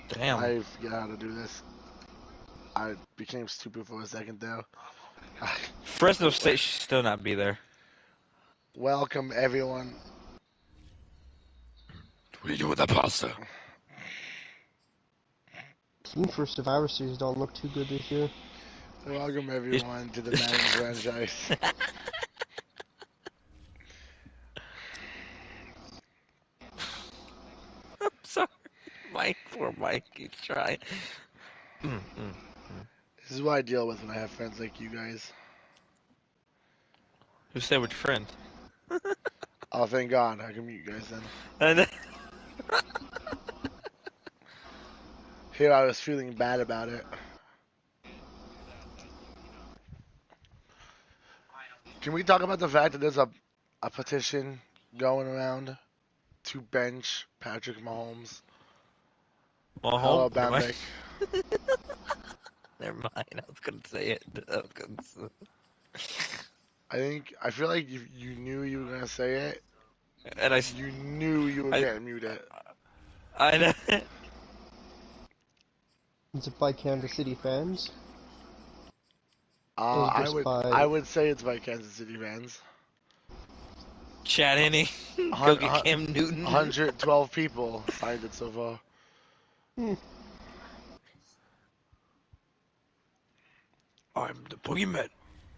Damn. I forget how to do this. I became stupid for a second though. Fresno State should still not be there. Welcome everyone. What do you do with that pasta? Team for Survivor Series don't look too good this year. Welcome everyone to the Madden franchise. I'm sorry. Mike, poor Mike, he's trying. This is what I deal with when I have friends like you guys. Who stayed with your friend? Oh, thank God. I can mute you guys then. And Here I was feeling bad about it. Can we talk about the fact that there's a petition going around to bench Patrick Mahomes? Mahomes? Alabama. Never mind. I was gonna say it. I feel like you knew you were gonna say it. And you knew you were getting muted. I know. Is it by Kansas City fans? I would say it's by Kansas City fans. Chad Henne, go get Cam Newton. 112 people signed it so far. I'm the boogeyman.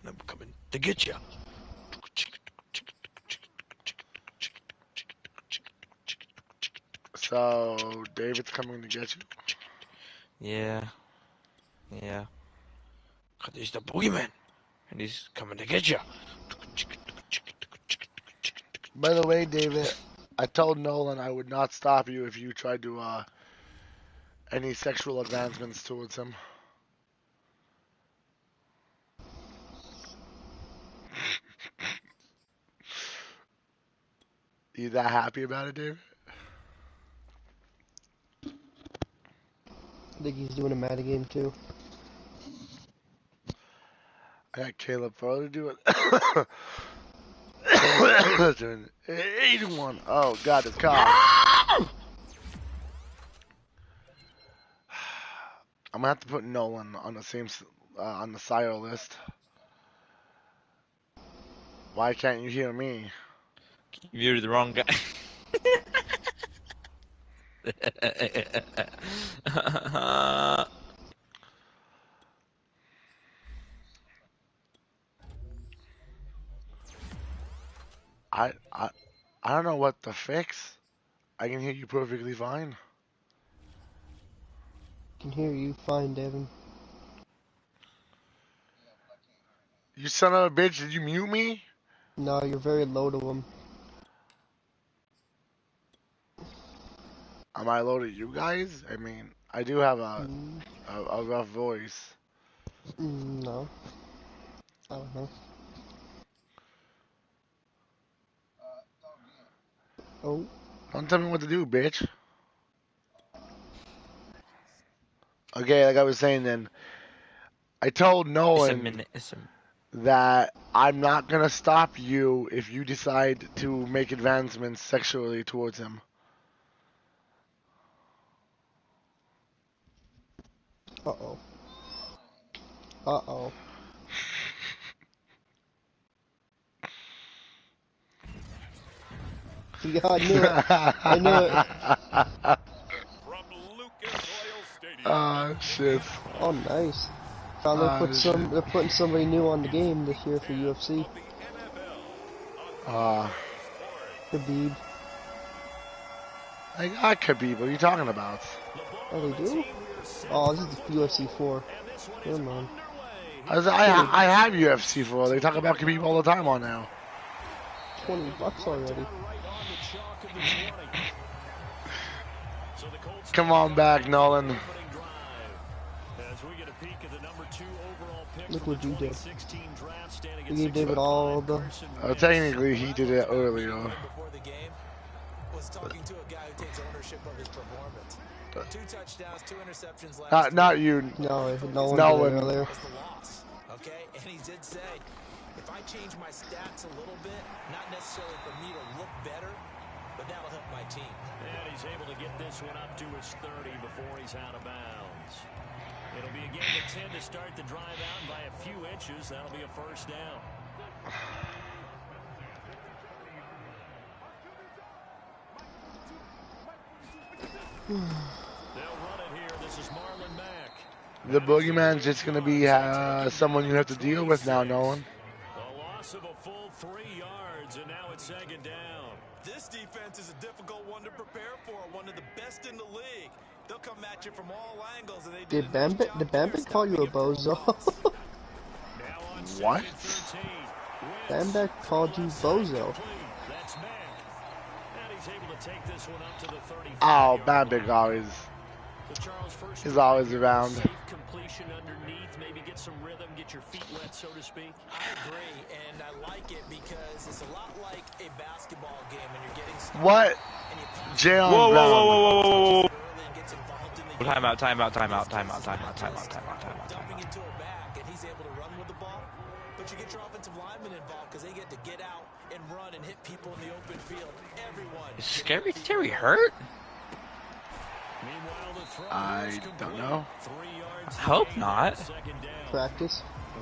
I'm coming to get you. So, David's coming to get you? Yeah. Yeah. Cause he's the boogeyman. And he's coming to get you. By the way, David, I told Nolan I would not stop you if you tried to, any sexual advancements towards him. You that happy about it, David? I think he's doing a Madden game too. I got Caleb Farley to do it. Doing 81. Oh, God, it's cock. I'm gonna have to put Nolan on the same on the SIO list. Why can't you hear me? You muted the wrong guy. I don't know what to fix. I can hear you perfectly fine. I can hear you fine, Devin. You son of a bitch, did you mute me? No, you're very low to him. Am I low to you guys? I mean, I do have a rough voice. No. I don't know. Oh. Don't tell me what to do, bitch. Okay, like I was saying then, I told Nolan that I'm not gonna stop you if you decide to make advancements sexually towards him. Uh-oh. Uh-oh. Yeah, I knew it. I knew it. Oh, shit. Oh, nice. They're putting somebody new on the game this year for UFC. Khabib. I got Khabib. What are you talking about? Oh, they do? Oh, this is UFC 4. Never mind. I have UFC 4. They talk about Khabib all the time on now. $20 already. Come on back, Nolan. Look what you did. You gave David all the... Technically, he did it earlier. Not you. No, Nolan. Earlier. Okay, and he did say, if I change my stats a little bit, not necessarily for me to look better, but that'll help my team. And he's able to get get this one up to his 30 before he's out of bounds. It'll be a gain of 10 to start the drive out, and by a few inches, that'll be a first down. They'll run it here. This is Marlon Mack. The boogeyman's just going to be someone you have to deal with now, Nolan. A loss of a full 3 yards, and now it's second down. This defense is a difficult one to prepare for, one of the best in the league. They'll come at you from all angles. And they Did Bambit call you a bozo? What? Bambit called you bozo. Oh, Bambit always is always around. Completion underneath, maybe get some rhythm, get your feet wet, so to speak. I agree, and I like it because it's a lot like a basketball game when you're getting What? Jalen Whoa, Brown. whoa, whoa, whoa, whoa, whoa. Timeout. Dumping into a back, and he's able to run with the ball. But you get your offensive linemen involved because they get to get out and run and hit people in the open field. Everyone. Is Scary Terry hurt? I don't know. I hope not. Practice.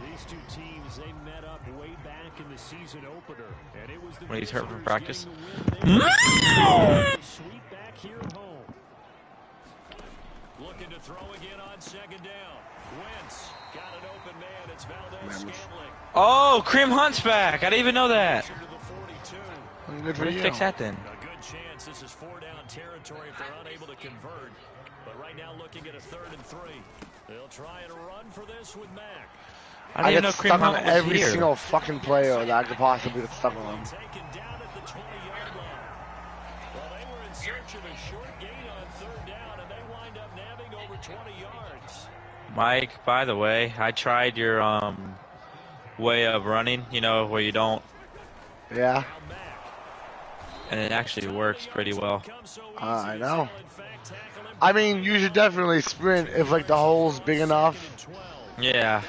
These two teams, they met up way back in the season opener, and it was the When he's hurt from practice. sweep back here at home. Looking to throw again on second down. Wentz got an open man. It's Valdez-Scantling. Oh, Kareem Hunt's back. I didn't even know that. Good for Where did you. you fix that then? A good chance this is 4-down territory if they're unable to convert. But right now looking at a 3rd and 3. They'll try and run for this with Mack. I I didn't get know stuck Kareem on Hunt was every here. single fucking player that I could possibly get stuck on. Taken down at the 20-yard line. Well, they were in search of a short gain on 3rd down, and they wind up nabbing over 20 yards. Mike, by the way, I tried your way of running, you know, where you don't, Yeah, and it actually works pretty well. I know. I mean, you should definitely sprint if like the hole's big enough. Yeah.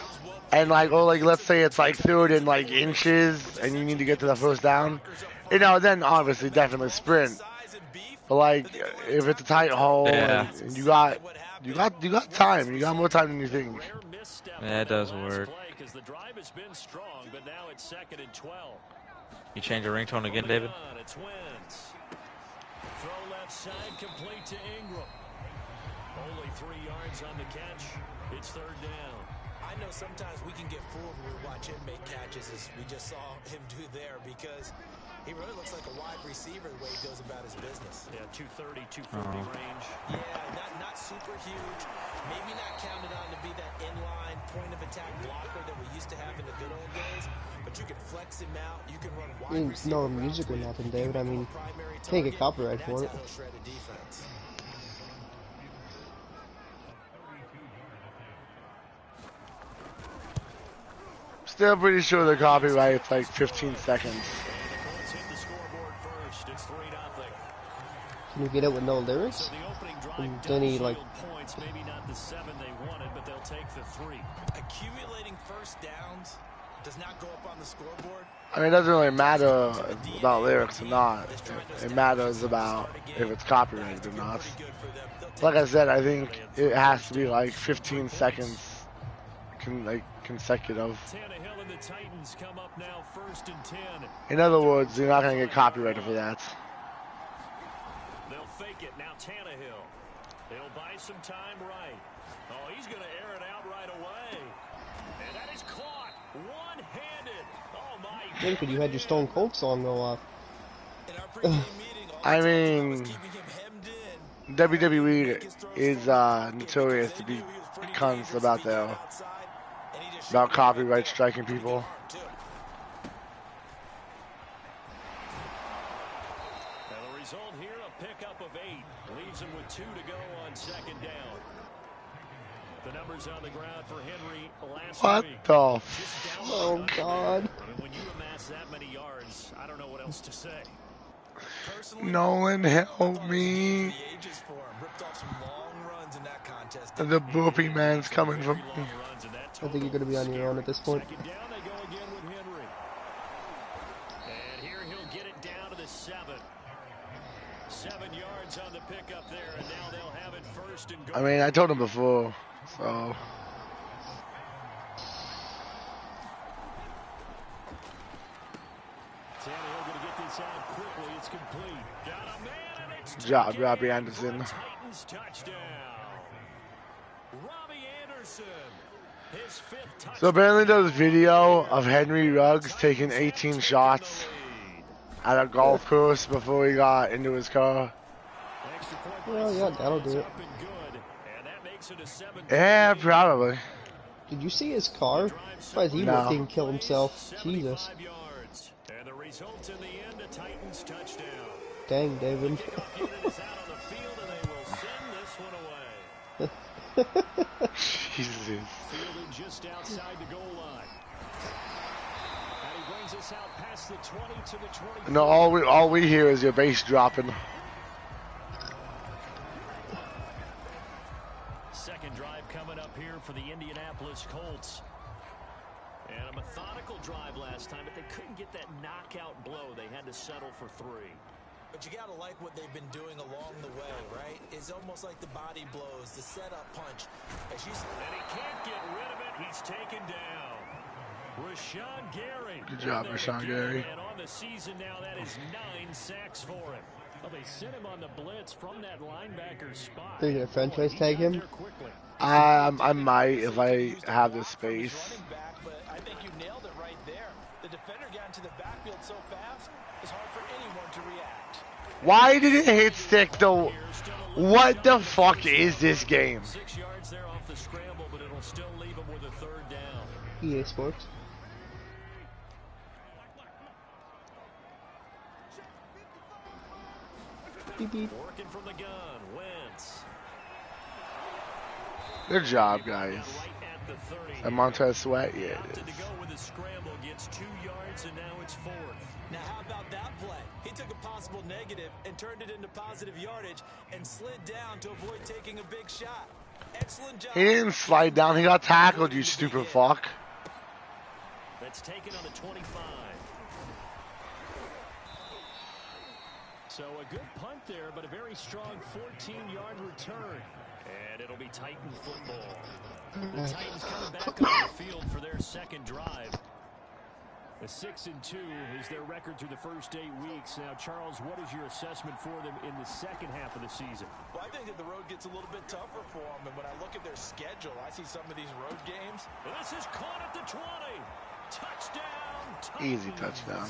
And like, oh, like let's say it's like 3rd and like inches, and you need to get to the first down. You know, then obviously definitely sprint. But like, if it's a tight hole, Yeah. and you got time. You got more time than you think. Yeah, it does work. The drive has been strong, but now it's 2nd and 12. You change your ringtone again, David? It's Wentz. Throw left side complete to Ingram. Only 3 yards on the catch. It's 3rd down. I know sometimes we can get fooled when we watch him make catches, as we just saw him do there, because he really looks like a wide receiver the way he goes about his business. Yeah, 230, 240 range. Yeah, not super huge. Maybe not counted on to be that inline point of attack blocker that we used to have in the good old days. But you can flex him out. You can run wide receiver. No music or nothing, David. I mean, can't get copyright for it. Still pretty sure the copyright's like 15 seconds. Let's hit the scoreboard first. It's 3-0. Can you get it with no lyrics? So the opening drive And then he like points, maybe not the 7 they wanted, but they'll take the 3. Accumulating first downs does not go up on the scoreboard. I mean, it doesn't really matter about lyrics or not. It matters about if it's copyrighted or not. Like I said, I think it has to be like 15 seconds consecutive. Tannehill and the Titans come up now 1st and 10. In other words, you're not going to get copyrighted for that. They'll fake it. Now Tannehill. They'll buy some time right. Oh, he's going to air it out right away. And that is caught. One-handed. Oh, my. David, you had your Stone Cold song go off. I mean, WWE is notorious to be cunts about copyright striking people. And the result here, a pickup of 8. Leaves him with 2 to go on 2nd down. The numbers on the ground for Henry last What week. the Oh, God. I mean, when you amass that many yards, I don't know what else to say. Nolan, help me. The burpee man's coming from me. I think you're going to be on your own at this point. Second down, they go again with Henry. And here he'll get it down to the 7. 7 yards on the pickup there, and now they'll have it first and goal. I mean, I told him before, so. Tannehill going to get this out quickly. It's complete. Got a man, and it's Good job, Robbie Anderson. Titans touchdown. Robbie Anderson, his 5th touchdown. So apparently there was video of Henry Ruggs taking 18 shots at a golf course before he got into his car. Well, yeah, that'll do it. Yeah, probably. Did you see his car? Surprised he didn't kill himself. Jesus. And the result in the end, a Titans touchdown. Dang, David. Jesus. Fielded just outside the goal line. And he brings us out past the 20 to the 24. No, all we hear is your bass dropping. Second drive coming up here for the Indianapolis Colts. And a methodical drive last time, but they couldn't get that knockout blow. They had to settle for 3. But you got to like what they've been doing along the way, right? It's almost like the body blows, the setup punch. And he can't get rid of it. He's taken down. Rashawn Gary. Good job, Rashawn Gary. And on the season now, that is 9 sacks for him. Well, they sent him on the blitz from that linebacker spot. They're going to franchise tag him? I might if I have the space. But I think you nailed it right there. The defender got into the backfield so fast, it's hard for anyone to react. Why did it hit stick though? What the fuck is this game? 6 yards there off the scramble, but it'll still leave him with a 3rd down. EA Sports. Beep, beep. Working from the gun, Wentz. Good job, guys. Right at the 30. And Montez Sweat, yeah, it Opted is. to go with the scramble, gets 2 yards, and now it's 4th. Now how about that play? He took a possible negative and turned it into positive yardage and slid down to avoid taking a big shot. Excellent job. He didn't slide down, he got tackled, you stupid fuck. That's taken on the 25. So a good punt there, but a very strong 14-yard return. And it'll be Titan football. The Titans coming back on the field for their second drive. A 6-2 is their record through the first 8 weeks. Now, Charles, what is your assessment for them in the second half of the season? Well, I think that the road gets a little bit tougher for them. And when I look at their schedule, I see some of these road games. This is caught at the 20. Touchdown. Titans. Easy touchdown.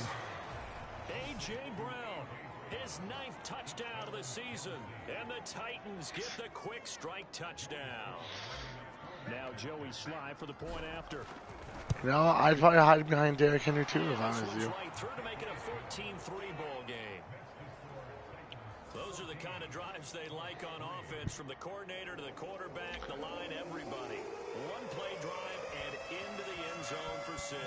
A.J. Brown, his 9th touchdown of the season. And the Titans get the quick strike touchdown. Now Joey Sly for the point after. You know, I'd probably hide behind Derrick Henry too if I was you. Right through to make it a 14-3 ball game. Those are the kind of drives they like on offense, from the coordinator to the quarterback, the line, everybody. One play drive and into the end zone for 6.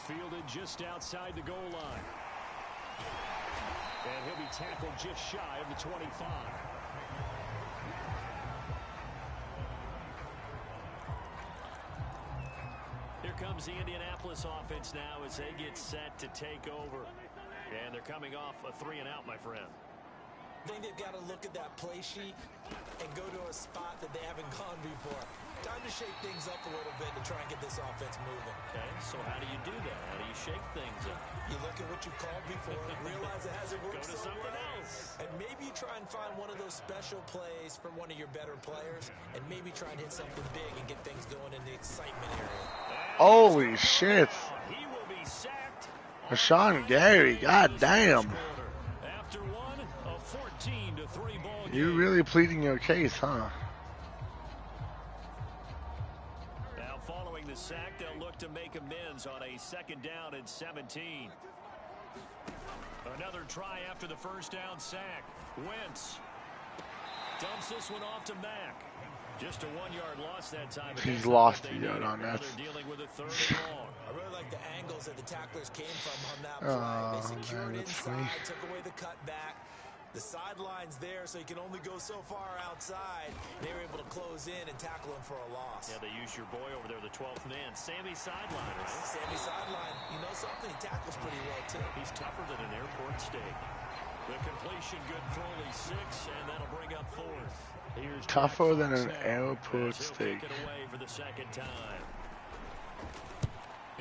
Fielded just outside the goal line. And he'll be tackled just shy of the 25. Here comes the Indianapolis offense now as they get set to take over. And they're coming off a 3-and-out, my friend. I think they've got to look at that play sheet and go to a spot that they haven't gone before. Time to shake things up a little bit to try and get this offense moving. Okay, so how do you do that? How do you shake things up? You look at what you called before, realize it hasn't worked Go to so something well, else. and maybe try and find one of those special plays from one of your better players, and maybe try and hit something big and get things going in the excitement area. Holy shit. He will be sacked. Rashawn Gary, god damn. After one, a 14-3 ball game. You're really pleading your case, huh? Now following the sack, they'll look to make amends on a 2nd down and 17. Another try after the first down sack. Wentz dumps this one off to Mack. Just a 1-yard loss that time. He's lost a yard on that. They're dealing with a 3rd and long. I really like the angles that the tacklers came from on that play. They secured that's inside, funny. took away the cutback. The sideline's there, so you can only go so far outside. They were able to close in and tackle him for a loss. Yeah, they use your boy over there, the 12th man, Sammy Sideline, right? Sammy Sideline. You know something? He tackles pretty well, too. He's tougher than an airport steak. The completion good for only 6, and that'll bring up 4th. Here's tougher than an airport steak. Kick it away for the second time.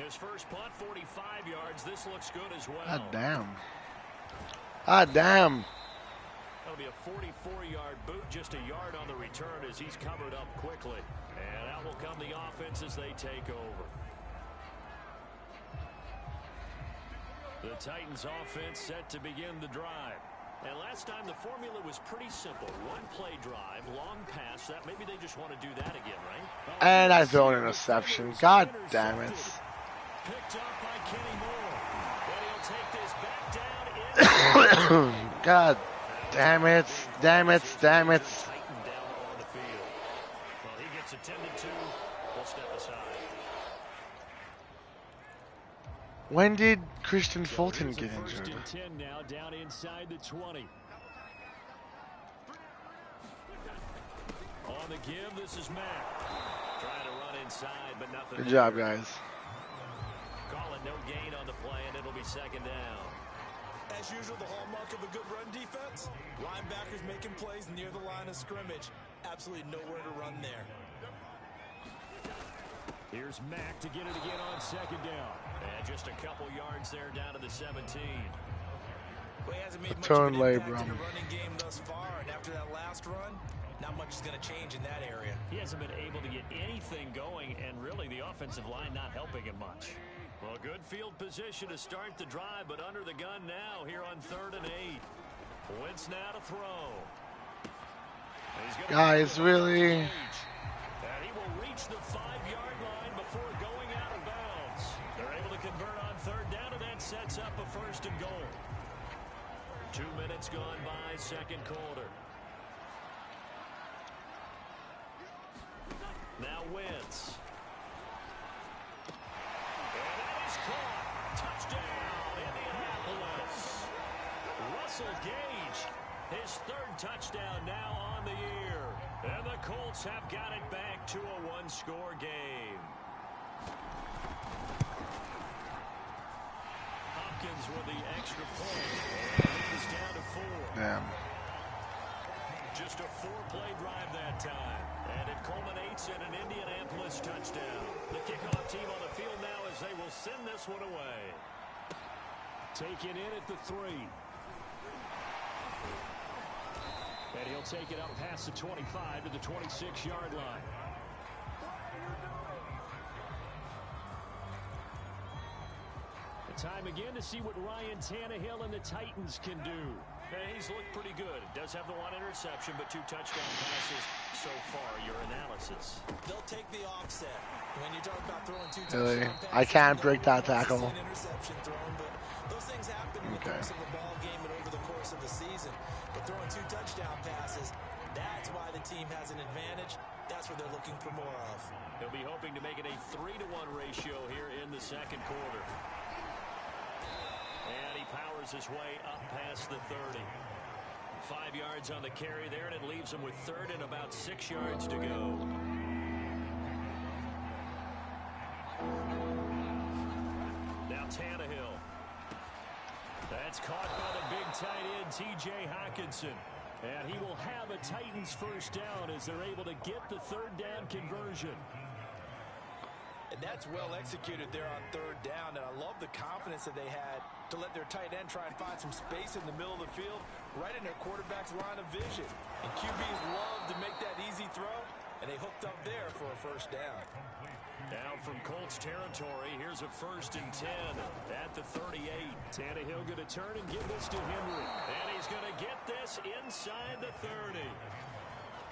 His first punt, 45 yards. This looks good as well. God damn. God damn. That'll be a 44-yard boot, just a yard on the return as he's covered up quickly. And out will come the offense as they take over. The Titans offense set to begin the drive. And last time the formula was pretty simple. One play drive, long pass. That maybe they just want to do that again, right? And I throw an interception. God damn it. Picked up by Kenny Moore. But he'll take this back down in. God damn it. Damn it. Damn it. Tighten down on the field. Well, he gets attended to. We'll step aside. When did Christian Fulton get First injured? and 10 now, down inside the 20. On the give, this is Mack. Trying to run inside, but nothing. Good job, guys. Call it no gain on the play, and it'll be second down. As usual, the hallmark of a good run defense. Linebackers making plays near the line of scrimmage. Absolutely nowhere to run there. Here's Mack to get it again on second down. And just a couple yards there down to the 17. Well, he hasn't made much Turn of an impact labrum. in the running game thus far, and after that last run, not much is going to change in that area. He hasn't been able to get anything going, and really the offensive line not helping him much. Well, good field position to start the drive, but under the gun now here on 3rd and 8. Wentz now to throw. Guys, really? And he will reach the 5-yard line before going out of bounds. They're able to convert on 3rd down, and that sets up a 1st and goal. 2 minutes gone by, second quarter. Now Wentz. And that is caught. Touchdown, Indianapolis. Russell Gage, his 3rd touchdown now on the year. And the Colts have got it back to a 1-score game. Hopkins with the extra point. And it is down to 4. Damn. Just a 4-play drive that time. And it culminates in an Indianapolis touchdown. The kickoff team on the field now as they will send this one away. Taken in at the 3. And he'll take it up past the 25 to the 26-yard line. Time again to see what Ryan Tannehill and the Titans can do. And he's looked pretty good. Does have the 1 interception, but 2 touchdown passes so far. Your analysis. They'll take the offset. When you talk about throwing 2 Really? touchdown passes, I can't break that tackle. an interception thrown, but those things happen in the course of a ball game and over the course of the season. But throwing 2 touchdown passes, that's why the team has an advantage. That's what they're looking for more of. He'll be hoping to make it a 3-to-1 ratio here in the second quarter. And he powers his way up past the 30. 5 yards on the carry there, and it leaves him with 3rd and about 6 yards to go. Now Tannehill. That's caught by the big tight end, T.J. Hockenson. And he will have a Titans 1st down as they're able to get the 3rd down conversion. And that's well executed there on 3rd down, and I love the confidence that they had to let their tight end try and find some space in the middle of the field, right in their quarterback's line of vision. And QBs love to make that easy throw, and they hooked up there for a 1st down. Now from Colts territory, here's a 1st and 10 at the 38. Tannehill going to turn and give this to Henry. And he's going to get this inside the 30.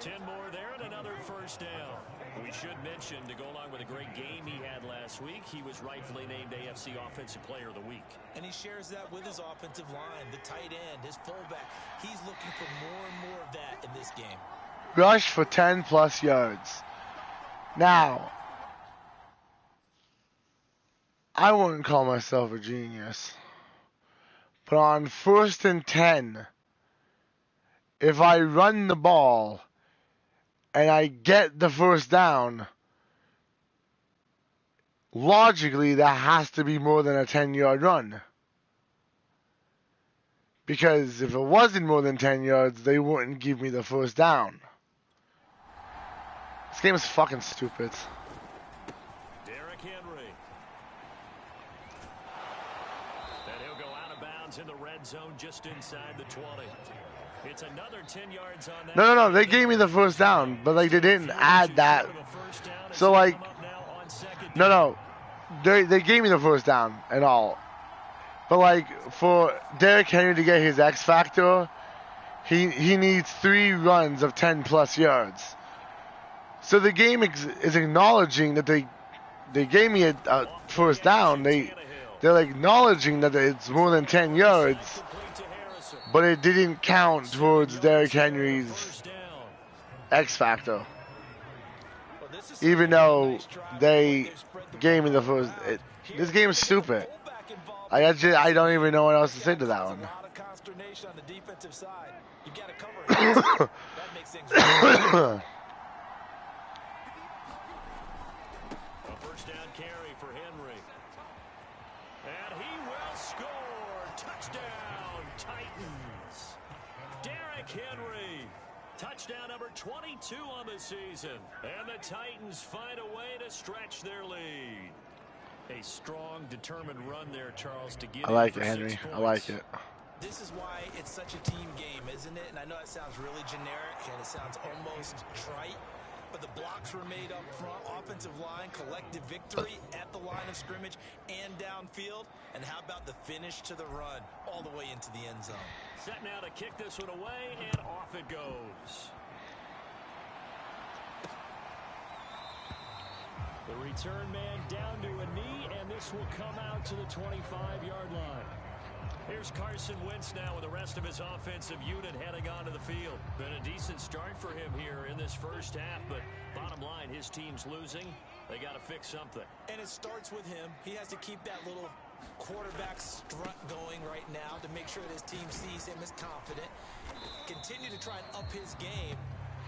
10 more there and another 1st down. We should mention, to go along with a great game he had last week, he was rightfully named AFC Offensive Player of the Week. And he shares that with his offensive line, the tight end, his fullback. He's looking for more and more of that in this game. Rush for 10+ yards. Now, I wouldn't call myself a genius, but on 1st and 10, if I run the ball and I get the first down, logically that has to be more than a 10-yard run. Because if it wasn't more than 10 yards, they wouldn't give me the first down. This game is fucking stupid. Derrick Henry. And he'll go out of bounds in the red zone just inside the 20. It's another 10 yards on that. No. They gave me the first down, but like they didn't add that. So like, no. They gave me the first down and all. But like for Derrick Henry to get his X factor, he needs 3 runs of 10+ yards. So the game is acknowledging that they gave me a first down. They're acknowledging that it's more than 10 yards, but it didn't count towards Derrick Henry's X factor. Even though they gave me the first, this game is stupid. I don't even know what else to say to that one. A first down carry for Henry. And he will score. Touchdown, Titans. Derrick Henry. Touchdown number 22 on the season. And the Titans find a way to stretch their lead. A strong, determined run there, Charles, to get I like it, Henry. I like it. This is why it's such a team game, isn't it? And I know it sounds really generic and it sounds almost trite, but the blocks were made up front, offensive line, collective victory at the line of scrimmage and downfield. And how about the finish to the run all the way into the end zone? Set now to kick this one away, and off it goes. The return man down to a knee, and this will come out to the 25-yard line. Here's Carson Wentz now with the rest of his offensive unit heading onto the field. Been a decent start for him here in this first half, but bottom line, his team's losing. They got to fix something. And it starts with him. He has to keep that little quarterback strut going right now to make sure that his team sees him as confident. Continue to try and up his game,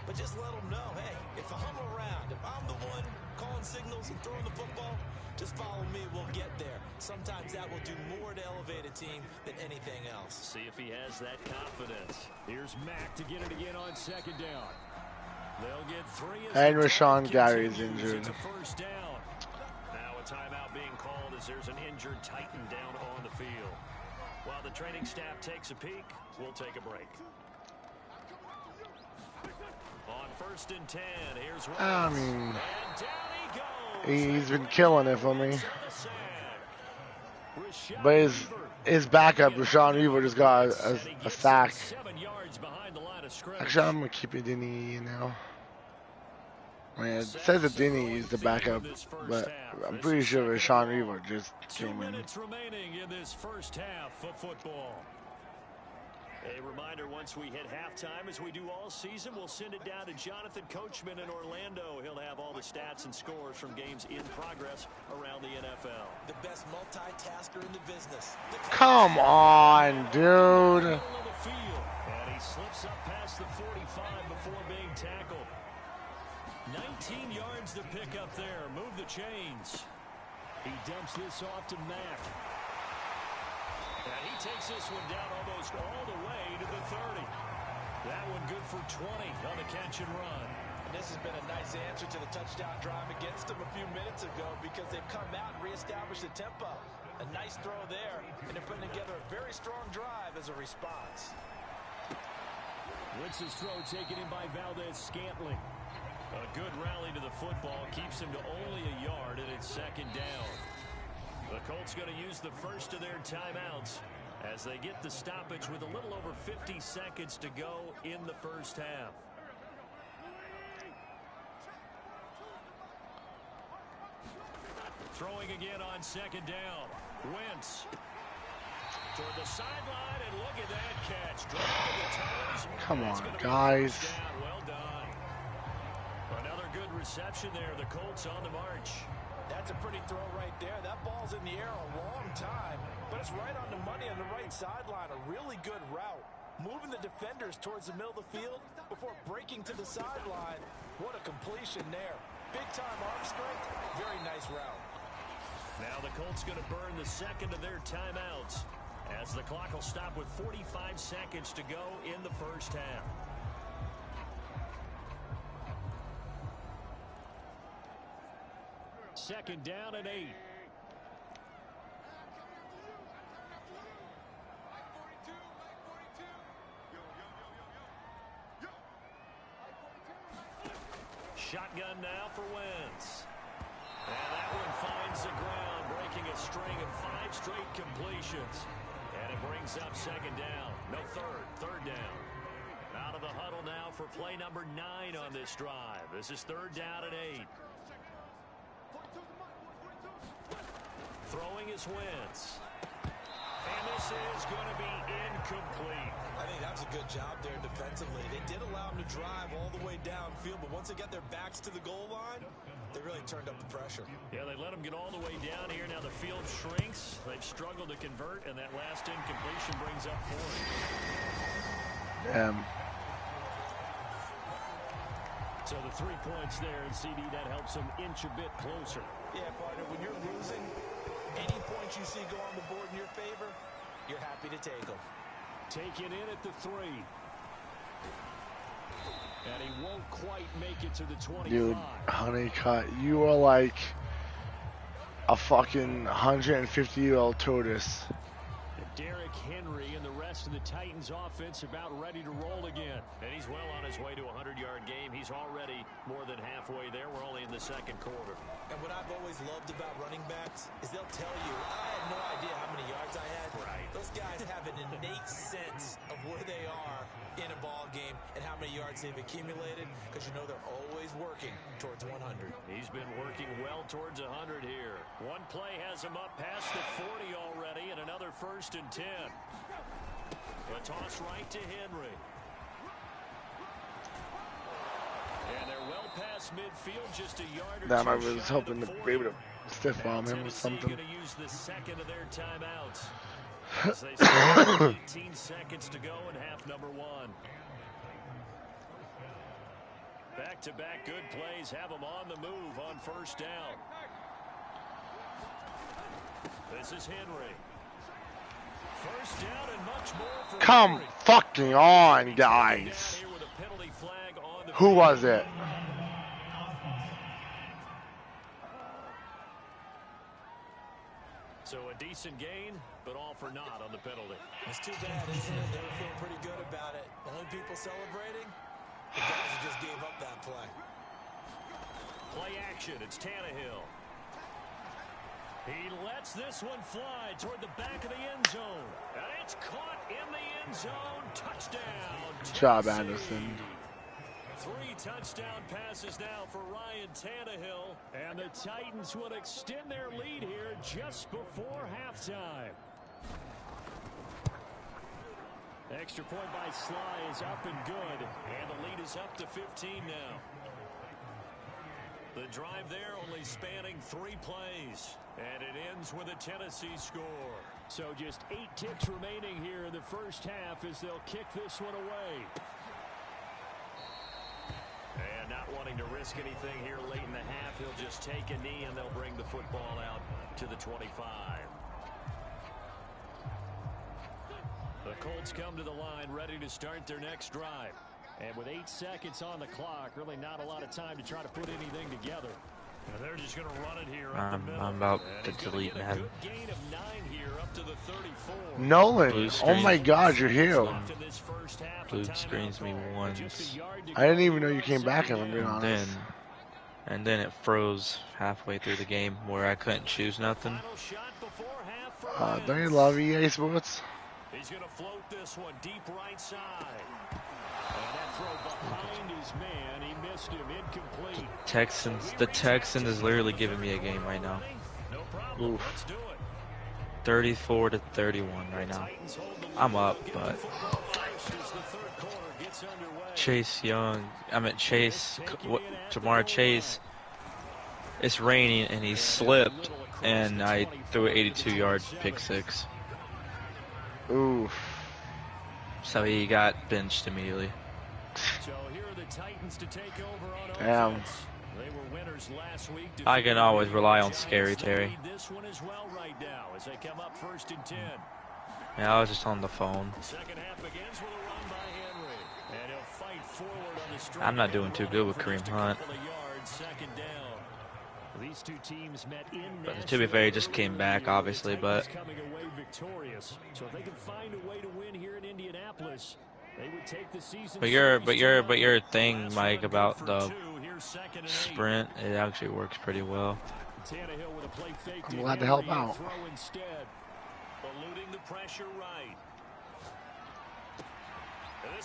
but just let him know, hey, if I'm around, if I'm the one calling signals and throwing the football, just follow me, we'll get there. Sometimes that will do more to elevate a team than anything else. See if he has that confidence. Here's Mack to get it again on second down. They'll get 3. And Rashawn Gary's injured. It's a first down. Now a timeout being called as there's an injured Titan down on the field. While the training staff takes a peek, we'll take a break. On 1st and 10, here's Wentz. I mean, And down he goes. he's been killing it for me. But his backup, Rashawn Weaver, just got a sack. Actually, I'm going to keep it Denny now. Man, it says that Denny is the backup, but I'm pretty sure Rashawn Weaver just came in. 2 minutes remaining in this first half of football. A reminder, once we hit halftime, as we do all season, we'll send it down to Jonathan Coachman in Orlando. He'll have all the stats and scores from games in progress around the NFL. The best multitasker in the business. Come on, dude. And he slips up past the 45 before being tackled. 19 yards to pick up there. Move the chains. He dumps this off to Mack. And he takes this one down almost all the way to the 30. That one good for 20 on the catch and run. And this has been a nice answer to the touchdown drive against them a few minutes ago because they've come out and reestablished the tempo. A nice throw there, and they're putting together a very strong drive as a response. Wentz's throw taken in by Valdez-Scantling. A good rally to the football keeps him to only a yard, and it's second down. The Colts going to use the first of their timeouts as they get the stoppage with a little over 50 seconds to go in the first half. Throwing again on second down. Wentz toward the sideline, and look at that catch. Come on, guys. Well done. Another good reception there. The Colts on the march. That's a pretty throw right there. That ball's in the air a long time, but it's right on the money on the right sideline. A really good route. moving the defenders towards the middle of the field before breaking to the sideline. What a completion there. Big-time arm strength. Very nice route. Now the Colts going to burn the second of their timeouts as the clock will stop with 45 seconds to go in the first half. Second down and 8. Shotgun now for Wentz. And that one finds the ground, breaking a string of 5 straight completions. And it brings up second down. No, third down. Out of the huddle now for play number 9 on this drive. This is third down and 8. Throwing is Wentz. And this is going to be incomplete. I think that was a good job there defensively. They did allow them to drive all the way downfield, but once they got their backs to the goal line, they really turned up the pressure. Yeah, they let them get all the way down here. Now the field shrinks. They've struggled to convert, and that last incompletion brings up 4. Damn. So the 3 points there, and CD, that helps them inch a bit closer. Yeah, partner, when you're losing, any points you see go on the board in your favor, you're happy to take them. Taken in at the 3. And he won't quite make it to the 25. Dude, Honeycutt, you are like a fucking 150-year-old tortoise. Derrick Henry and the rest of the Titans offense about ready to roll again. And he's well on his way to a 100-yard game. He's already more than halfway there. We're only in the second quarter. And what I've always loved about running backs is they'll tell you, I had no idea how many yards I had. Right. Those guys have an innate sense of where they are in a ball game and how many yards they've accumulated, because you know they're always working towards 100. He's been working well towards 100 here. One play has him up past the 40 already, and another 1st and 10. A toss right to Henry. And they're well past midfield, just a yard or Damn, I two was shy of hoping the to 40. be able to stiff arm him or something. Going to use the second of their timeouts. As they still 18 seconds to go in half number 1. Back-to-back good plays have them on the move on first down. This is Henry. First down and much more for Come Henry. fucking on, guys. Who was it? So a decent gain, but all for naught on the penalty. It's too bad, isn't it? They were feeling pretty good about it. The only people celebrating, the guys who just gave up that play. Play action, it's Tannehill. He lets this one fly toward the back of the end zone. And it's caught in the end zone. Touchdown. Good job, Anderson. 3 touchdown passes now for Ryan Tannehill. And the Titans will extend their lead here just before halftime. Extra point by Sly is up and good. And the lead is up to 15 now. The drive there only spanning 3 plays. And it ends with a Tennessee score. So just 8 ticks remaining here in the first half as they'll kick this one away. And not wanting to risk anything here late in the half, he'll just take a knee and they'll bring the football out to the 25. The Colts come to the line ready to start their next drive. And with 8 seconds on the clock, really not a lot of time to try to put anything together. And they're just going to run it here up the middle. I'm about to delete Madden. Gain of 9 here up to the 34. Nolan, oh my God, you're here. Blue screens me once. I didn't even know you came back, if I'm being honest. And then it froze halfway through the game where I couldn't choose nothing. Don't you love EA Sports? He's going to float this one deep right side. And that throw behind his man, he missed him, incomplete. The Texans is literally giving me a game right now. Oof. 34-31 right now. I'm up, but Jamar Chase, it's raining and he slipped and I threw an 82-yard pick 6. Oof. So he got benched immediately. So here are the Titans to take over on Damn. offense. They were winners last week. I can always rely on Scary Giants. Terry. They lead this one as well right now as they come up 1st and 10. Yeah, I was just on the phone. Second half begins with a run by Henry. And he'll fight forward on the straight. I'm not doing too good with Kareem Hunt. Second down. These two teams met in But to be fair, he just came back, obviously, but coming away victorious. So if they can find a way to win here in Indianapolis, they would take the season. But your thing, Mike, about the sprint, it actually works pretty well. I'm glad to help out. Eluding the pressure right.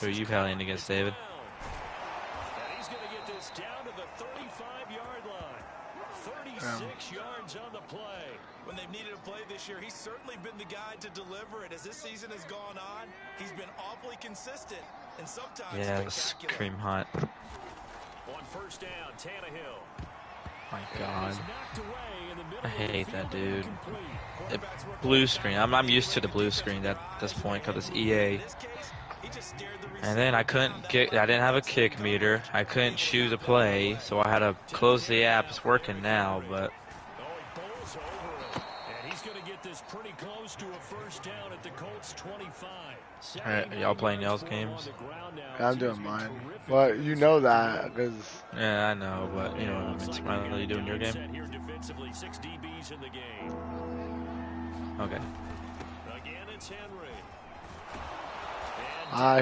Who are you pallying against, David? And he's going to get this down to the 35-yard line. 36 yards on the play. When they've needed a play this year, he's certainly been the guy to deliver it. As this season has gone on, he's been awfully consistent and sometimes Yes, Kareem Hunt. On 1st down, Tannehill. My God, I hate that dude. The blue screen. I'm used to the blue screen at this point because it's EA. And then I didn't have a kick meter. I couldn't choose a play, so I had to close the app. It's working now, but. Pretty close to a 1st down at the Colts 25. Alright, y'all playing y'all's games? I'm doing mine. But you know that, because... Yeah, I know, but you know what I mean. Smiley, are you doing your game? Okay. Again, it's Henry.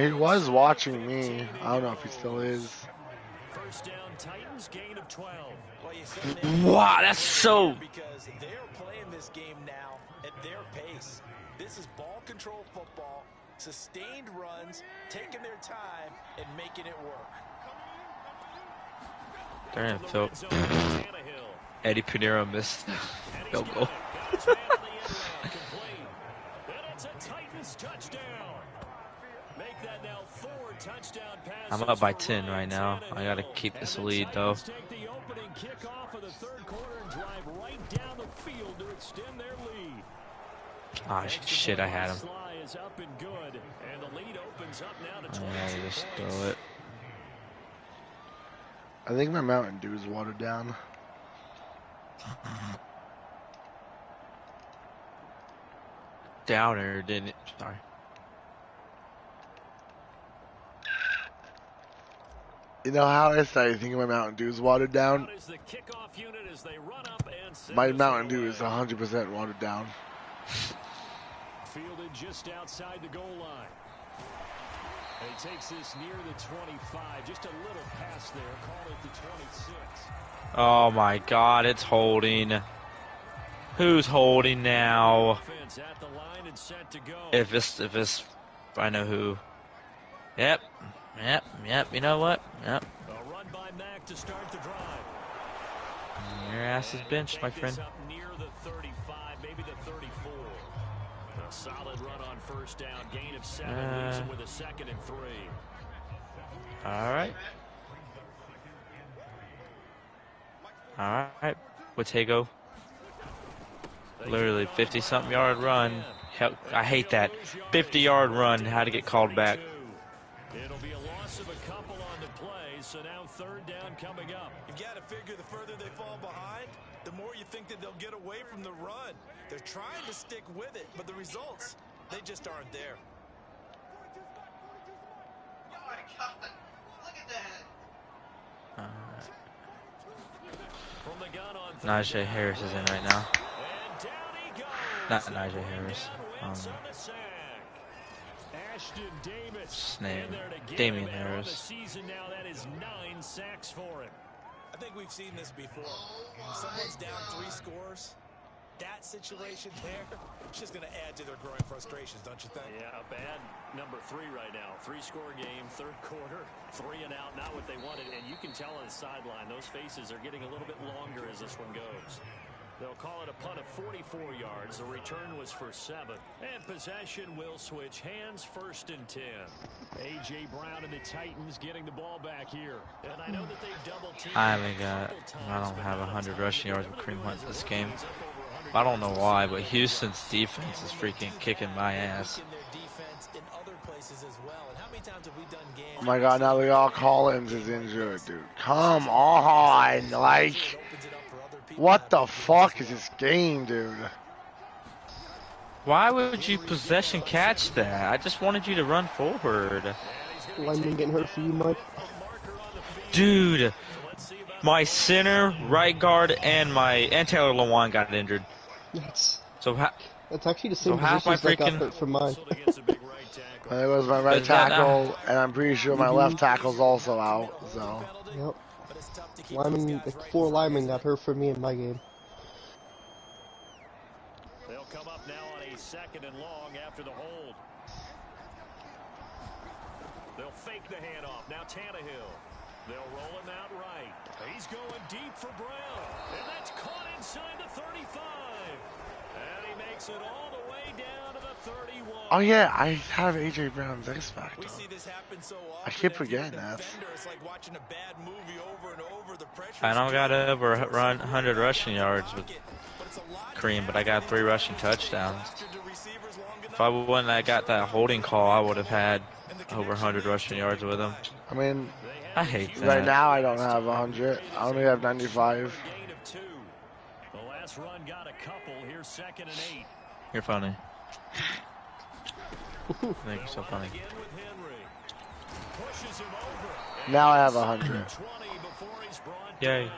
He was watching me. I don't know if he still is. 1st down, Titans, gain of 12. Wow, that's so... Because they're playing this game now at their pace. This is ball control football, sustained runs, taking their time and making it work. Darn, Phil. Eddie Pinero missed field goal. I'm up by 10 right now. I gotta keep this lead though. Ah, shit, I had him. I just throw it. I think my Mountain Dew is watered down. Downer, didn't it? Sorry. You know how I started thinking my Mountain Dew is watered down? My Mountain Dew is 100% watered down. Fielded just outside the goal line. He takes this near the 25. Just a little pass there. Call it the 26. Oh my God, it's holding. Who's holding now? If it's, I know who. Yep. You know what? Yep. A run by Mack to start the drive. Your ass is benched, my friend. Near the 35, maybe the 34. A solid run on 1st down, gain of 7, leaves him with a 2nd and 3. All right. Watego. Literally 50-something yard run. Hell, I hate that 50-yard run. Had to get called back. It'll be a loss of a couple on the play, so now 3rd down coming up. You've got to figure the further they fall behind, the more you think that they'll get away from the run. They're trying to stick with it, but the results, they just aren't there. Look at that. Najee Harris is in right now. Not Najee Harris. His name, Damian Harris. Now that is 9 sacks for him. I think we've seen this before. Someone's down 3 scores. That situation there, it's just going to add to their growing frustrations, don't you think? Yeah, a bad number 3 right now. 3-score game, 3rd quarter, 3 and out, not what they wanted. And you can tell on the sideline, those faces are getting a little bit longer as this one goes. They'll call it a punt of 44 yards. The return was for 7. And possession will switch hands, 1st and 10. A.J. Brown and the Titans getting the ball back here. And I know that they've double teamed. I don't have 100 rushing yards with Kareem Hunt this game. I don't know why, but Houston's defense is freaking kicking my ass. Oh my God! Now we all Collins is injured, dude. Come on, like, what the fuck is this game, dude? Why would you possession catch that? I just wanted you to run forward. Lineman getting hurt for you, Mike. Dude, my center, right guard, and Taylor Lewan got injured. That's That's actually the same half my positions that got freaking. hurt for mine. It was my right tackle, and I'm pretty sure my left tackle's also out. So. Yep. Lineman, 4 linemen got hurt for me in my game. They'll come up now on a 2nd and long after the hold. They'll fake the handoff. Now Tannehill. They'll roll him out right. He's going deep for Brown. And that's caught inside the 35. And he makes it all the way down to the 31. Oh yeah, I have AJ Brown's X Factor. I keep forgetting that. I don't got over 100 rushing yards with Kareem, but I got 3 rushing touchdowns. If I wouldn't have got that holding call, I would have had over 100 rushing yards with him. I mean, I hate that. Right now I don't have 100. I only have 95. The last run got a couple. Here's 2nd and 8. You're funny. I think you're so funny. Now I have 100. Yay.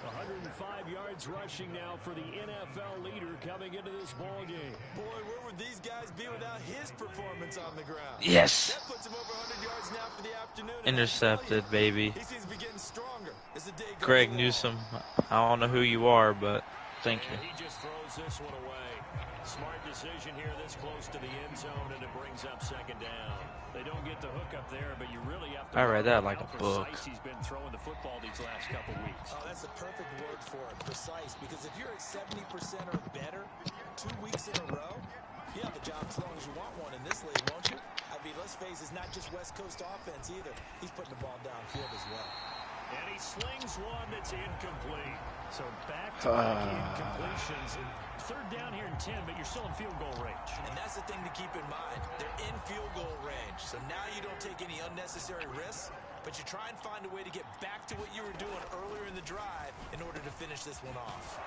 105 yards rushing now for the NFL leader coming into this ball game. Boy, where would these guys be without his performance on the ground? Yes. That puts him over 100 yards now for the afternoon. Intercepted, baby. He seems to be getting stronger as the day goes Greg along. Newsom. I don't know who you are, but thank you. He just throws this one away. Smart decision here this close to the end zone, and it brings up 2nd down. They don't get the hook up there, but you really have to. I read that like a book. He's been throwing the football these last couple weeks. Oh, that's the perfect word for it, precise. Because if you're at 70% or better 2 weeks in a row, you have a job as long as you want one in this league, won't you? I mean, let's face it, it's not just West Coast offense either. He's putting the ball downfield as well. And he slings one that's incomplete. So back-to-back incompletions. 3rd down here in 10, but you're still in field goal range. And that's the thing to keep in mind. They're in field goal range. So now you don't take any unnecessary risks, but you try and find a way to get back to what you were doing earlier in the drive in order to finish this one off.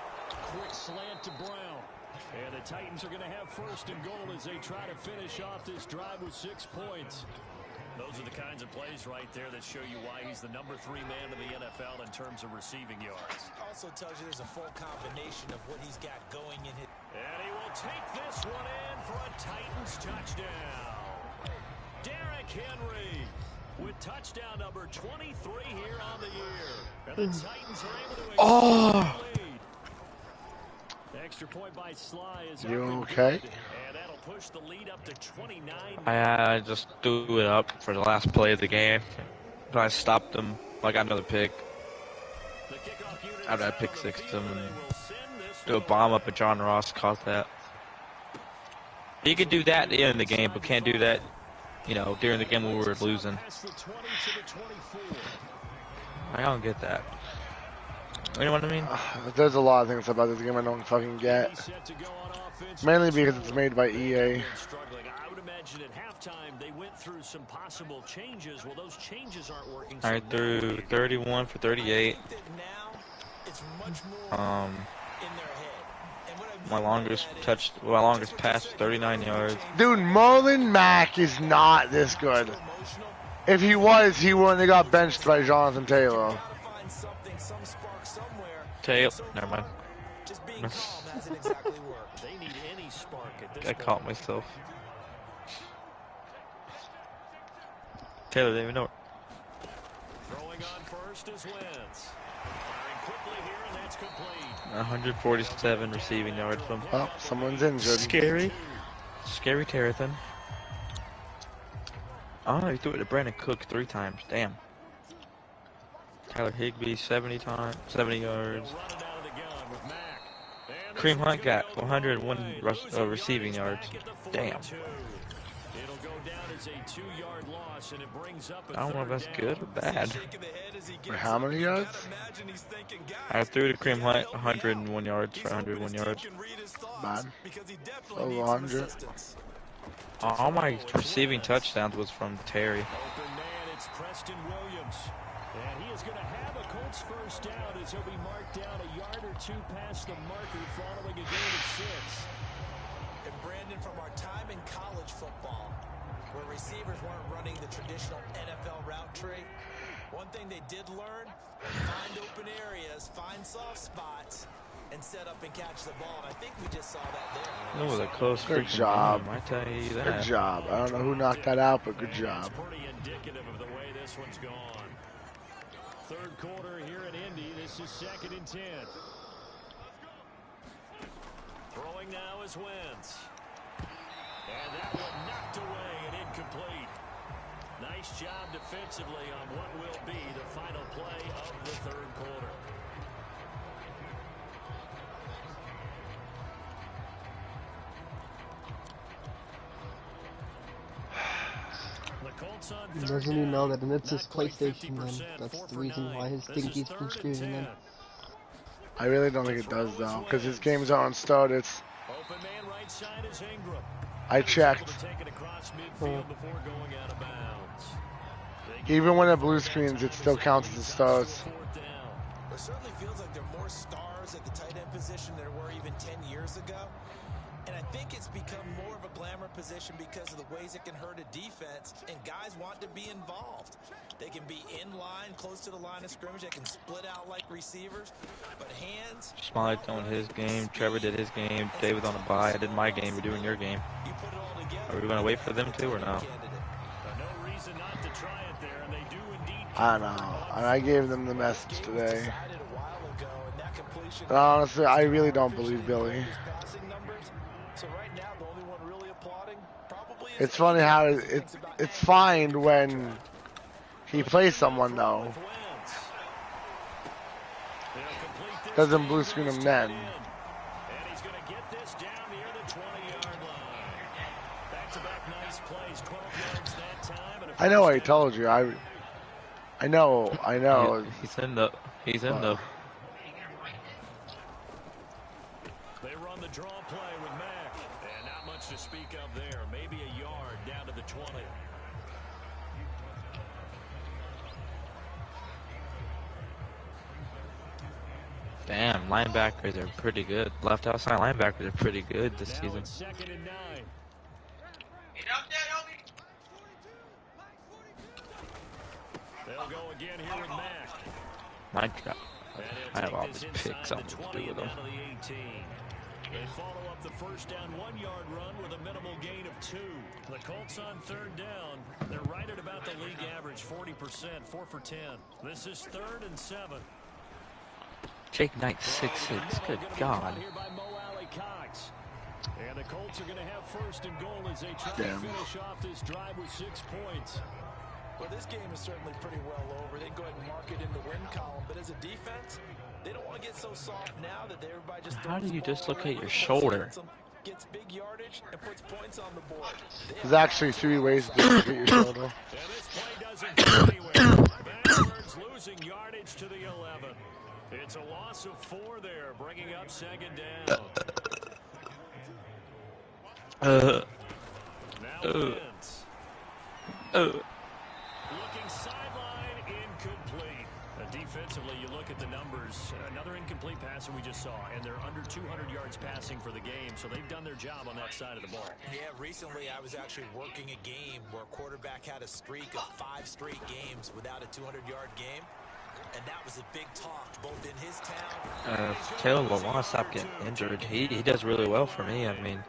Quick slant to Brown. And the Titans are going to have 1st and goal as they try to finish off this drive with 6 points. Those are the kinds of plays right there that show you why he's the number 3 man in the NFL in terms of receiving yards. Also tells you there's a full combination of what he's got going in it. And he will take this one in for a Titans touchdown. Derrick Henry with touchdown number 23 here on the year. And the Titans are able to extend the lead. Extra point by Sly is You okay? And that'll push the lead up to 29. I just threw it up for the last play of the game. But I stopped them. I got another pick. After I pick 6 them and do a bomb up at John Ross, caught that. You could do that at the end of the game, but can't do that, you know, during the game when we were losing. I don't get that. You know what I mean? There's a lot of things about this game I don't fucking get. Mainly because it's made by EA. I would imagine at halftime they went through some possible changes. Well, those changes aren't working. I threw 31 for 38. My longest pass was 39 yards. Dude, Marlon Mack is not this good. If he was, he wouldn't have got benched by Jonathan Taylor. Never mind. I caught myself. Taylor didn't even know it. Throwing on first is Wentz. Firing quickly here, and that's complete. 147 receiving yards from. Oh, someone's injured. Scary Terrathan. Oh, he threw it to Brandon Cook 3 times. Damn. Tyler Higbee 70 yards. Kareem Hunt got 101 receiving yards. Damn. I don't know if that's good or bad. For how many yards? I threw to Kareem Hunt 101 yards for 101 yards. Bad. Over 100. All my receiving touchdowns was from Terry. Open man, it's Preston Williams. And he is going to have a Colts first down as he'll be marked down a yard or two past the marker following a gain of 6. And Brandon, from our time in college football, where receivers weren't running the traditional NFL route tree, one thing they did learn, find open areas, find soft spots, and set up and catch the ball. And I think we just saw that there. It was a close Good job. game, I tell you that. Good job. I don't know who knocked that out, but good job. It's pretty indicative of the way this one's gone. Third quarter here in Indy. This is 2nd and 10. Throwing now is Wentz. And that one knocked away and incomplete. Nice job defensively on what will be the final play of the third quarter. Doesn't he know that it's his PlayStation, then that's the reason why his stinky's been screaming him. I really don't think it does, though, because his games aren't started. I checked. Even when it blue screens, it still counts as stars. It certainly feels like there are more stars at the tight end position than there were even 10 years ago. And I think it's become more of a glamour position because of the ways it can hurt a defense, and guys want to be involved. They can be in line, close to the line of scrimmage. They can split out like receivers, but hands... Smiley doing his game, Trevor did his game, David on a bye, I did my game, we're doing your game. Are we going to wait for them to or no? I don't know. I gave them the message today. But honestly, I really don't believe Billy. It's funny how it's fine when he plays someone, though. Doesn't blue screen him then. I know I told you. I know. He's in the. They run the draw play with Mack, and not much to speak of there. Maybe a yard down to the 20. Damn, linebackers are pretty good. Left outside linebackers are pretty good this season. 2nd and 9. They'll go again here with Mack. My God. I have all these picks on to do with them. They follow up the first down 1-yard run with a minimal gain of 2. The Colts on 3rd down. They're right at about the league average, 40%, 4 for 10. This is 3rd and 7. Jake Knight 6'6". Good God. And the Colts are going to have 1st and goal as they try to finish off this drive with 6 points. Well, this game is certainly pretty well over. They can go ahead and mark it in the win column, but as a defense, they don't want to get so soft now that everybody just How do you dislocate your shoulder? Gets big yardage and puts points on the board. There's actually 3 ways to dislocate your shoulder. And this play doesn't go anywhere. Backwards losing yardage to the 11. It's a loss of 4 there, bringing up 2nd down. Looking sideline, incomplete. Defensively, you look at the numbers. Another incomplete pass that we just saw, and they're under 200 yards passing for the game, so they've done their job on that side of the ball. Yeah, recently I was actually working a game where a quarterback had a streak of 5 straight games without a 200-yard game. And that was a big talk, both in his town. Caleb will want to stop getting injured. He does really well for me. I mean,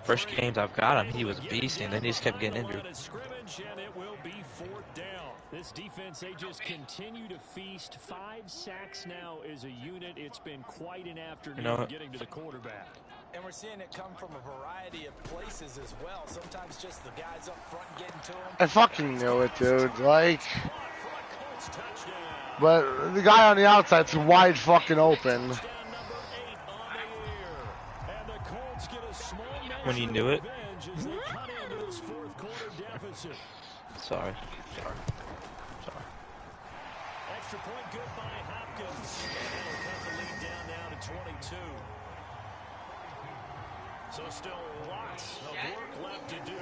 first games I've got him, he was a beast, and then he just kept getting injured. And it will be 4th down. This defense, they just continue to feast. 5 sacks now as a unit. It's been quite an afternoon getting to the quarterback. And we're seeing it come from a variety of places as well. Sometimes just the guys up front getting to him. I fucking knew it, dude. Like, but the guy on the outside's wide fucking open. When you knew it? Sorry. Extra point good by Hopkins. And they'll cut the lead down now to 22. So still lots of work left to do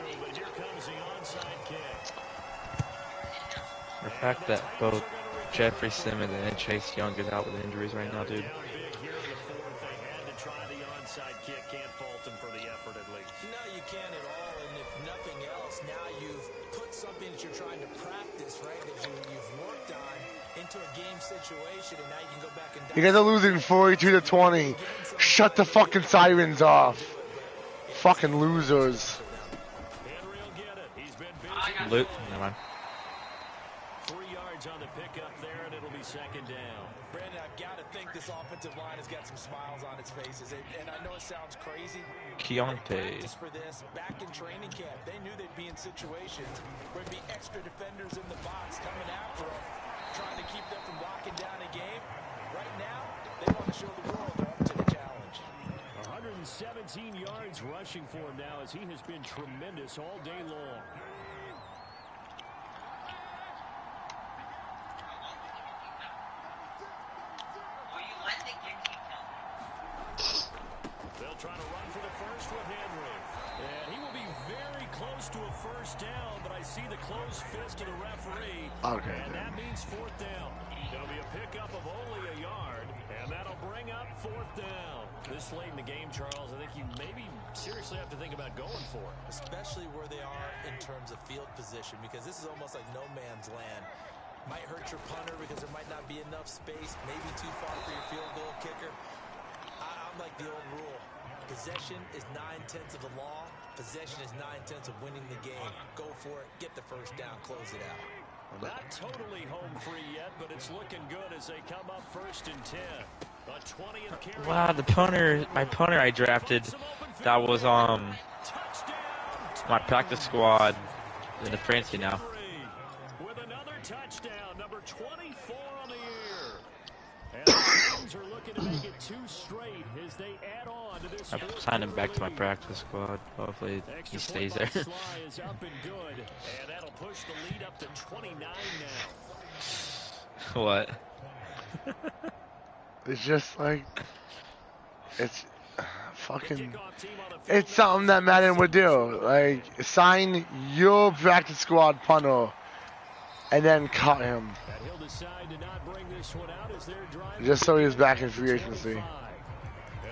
fact that both Jeffrey Simmons and Chase Young is out with injuries right now, dude. No, you can't at all, and if nothing else, now you've put something that you're trying to practice, right, that you've worked on into a game situation, and now you can go back and... You guys are losing 42-20. Shut the fucking sirens off. Fucking losers. Luke, never mind. 3 yards on the pickup there, and it'll be second down. Brandon, I've got to think this offensive line has got some smiles on its faces, and I know it sounds crazy. Keontae. For this, back in training camp, they knew they'd be in situations where there'd be extra defenders in the box coming after them, trying to keep them from locking down a game. Right now, they want to show the world they're up to the challenge. 117 yards rushing for him now, as he has been tremendous all day long. They'll try to run for the first with Henry. And he will be very close to a first down, but I see the closed fist of the referee. Okay. And that means fourth down. There'll be a pickup of only a yard, and that'll bring up fourth down. This late in the game, Charles, I think you maybe seriously have to think about going for it. Especially where they are in terms of field position, because this is almost like no man's land. Might hurt your punter because there might not be enough space, maybe too far for your field goal kicker. I'm like the old rule. Possession is 9/10 of the law. Possession is 9/10 of winning the game. Go for it. Get the first down. Close it out. Not totally home free yet, but it's looking good as they come up first and 10. A 20th carry. Wow, my punter I drafted, that was my practice squad in the fantasy now. With another touchdown, number 24 on the year. And the Titans are looking to make it 2 straight as they add on to this. I signed him back to my practice squad. Hopefully he stays there. Is up and good, and that'll push the lead up to 29 now. What? It's just like, it's fucking, it's something that Madden would do. Like, sign your practice squad punter and then cut him. Just so he's back in free agency. And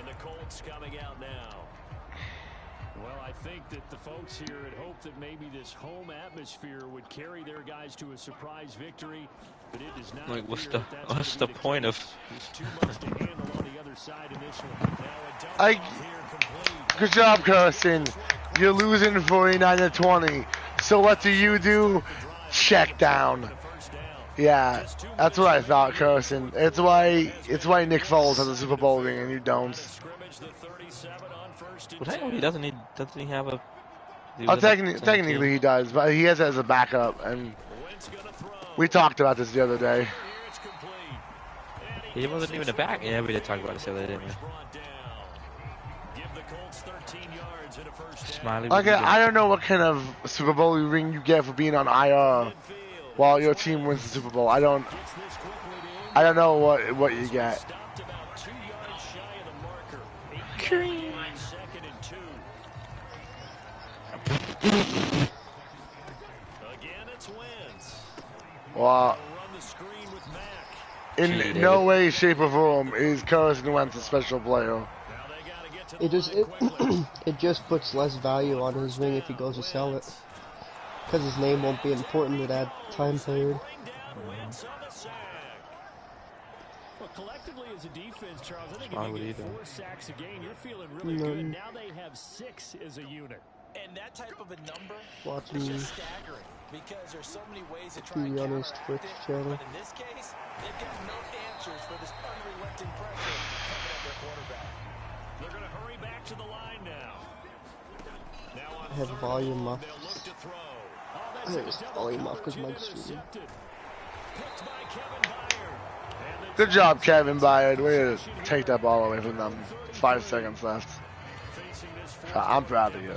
the Colts coming out now. Well, I think that the folks here had hoped that maybe this home atmosphere would carry their guys to a surprise victory, but it does not. Like, what's the point of? Good job, Carson. You're losing 49-20. So what do? Check down. Yeah, that's what I thought, Carson. It's why Nick Foles has a Super Bowl ring and you don't. Well, he doesn't he have a... Technically he does, but he has it as a backup, and we talked about this the other day. He wasn't even a back. Yeah, we did talk about it the other day, didn't we? Smiley. Okay, I don't know what kind of Super Bowl ring you get for being on IR while your team wins the Super Bowl. I don't know what you get. Well, in no way, shape, or form is Carson Wentz a special player. It just puts less value on his ring if he goes to sell it, because his name won't be important at that time period. Well, collectively as a defense, Charles, I think if you get 4 sacks a game, you're feeling really good. Now they have 6 as a unit. And that type of a number Watching is just staggering because there's so many ways to try and counteract it. But in this case, they've got no answers for this unrelenting pressure coming at their quarterback. They're going to hurry back to the line now. I had volume off. I had volume off because Mike's shooting. Good job, Kevin Byard. Way to take that ball away from them. 5 seconds left. I'm proud of you.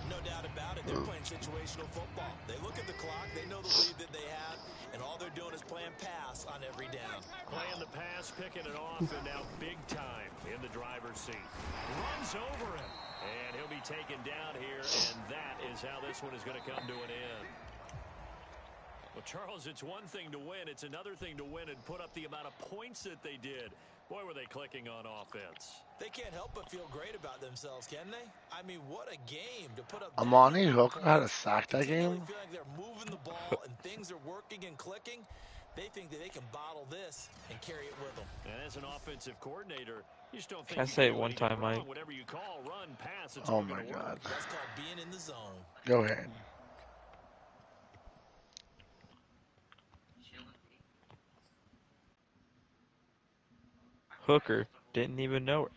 No doubt about it. They're playing situational football. They look at the clock. They know the lead that they have, and all they're doing is playing pass on every down. Playing the pass, picking it off, and now big time in the driver's seat. Runs over him, and he'll be be taken down here, and that is how this one is going to come to an end. Well, Charles, it's one thing to win. It's another thing to win and put up the amount of points that they did. Boy, were they clicking on offense. They can't help but feel great about themselves, can they? I mean, what a game to put up. Amani Hooker had a sack that game. Feeling like they're moving the ball and things are working and clicking. They think that they can bottle this and carry it with them. And as an offensive coordinator, you just don't think Can I you say can it do one anything time, wrong. Mike? Whatever you call, run, pass, it's Oh all my gonna God. work. That's called being in the zone. Go ahead. Hooker didn't even know it.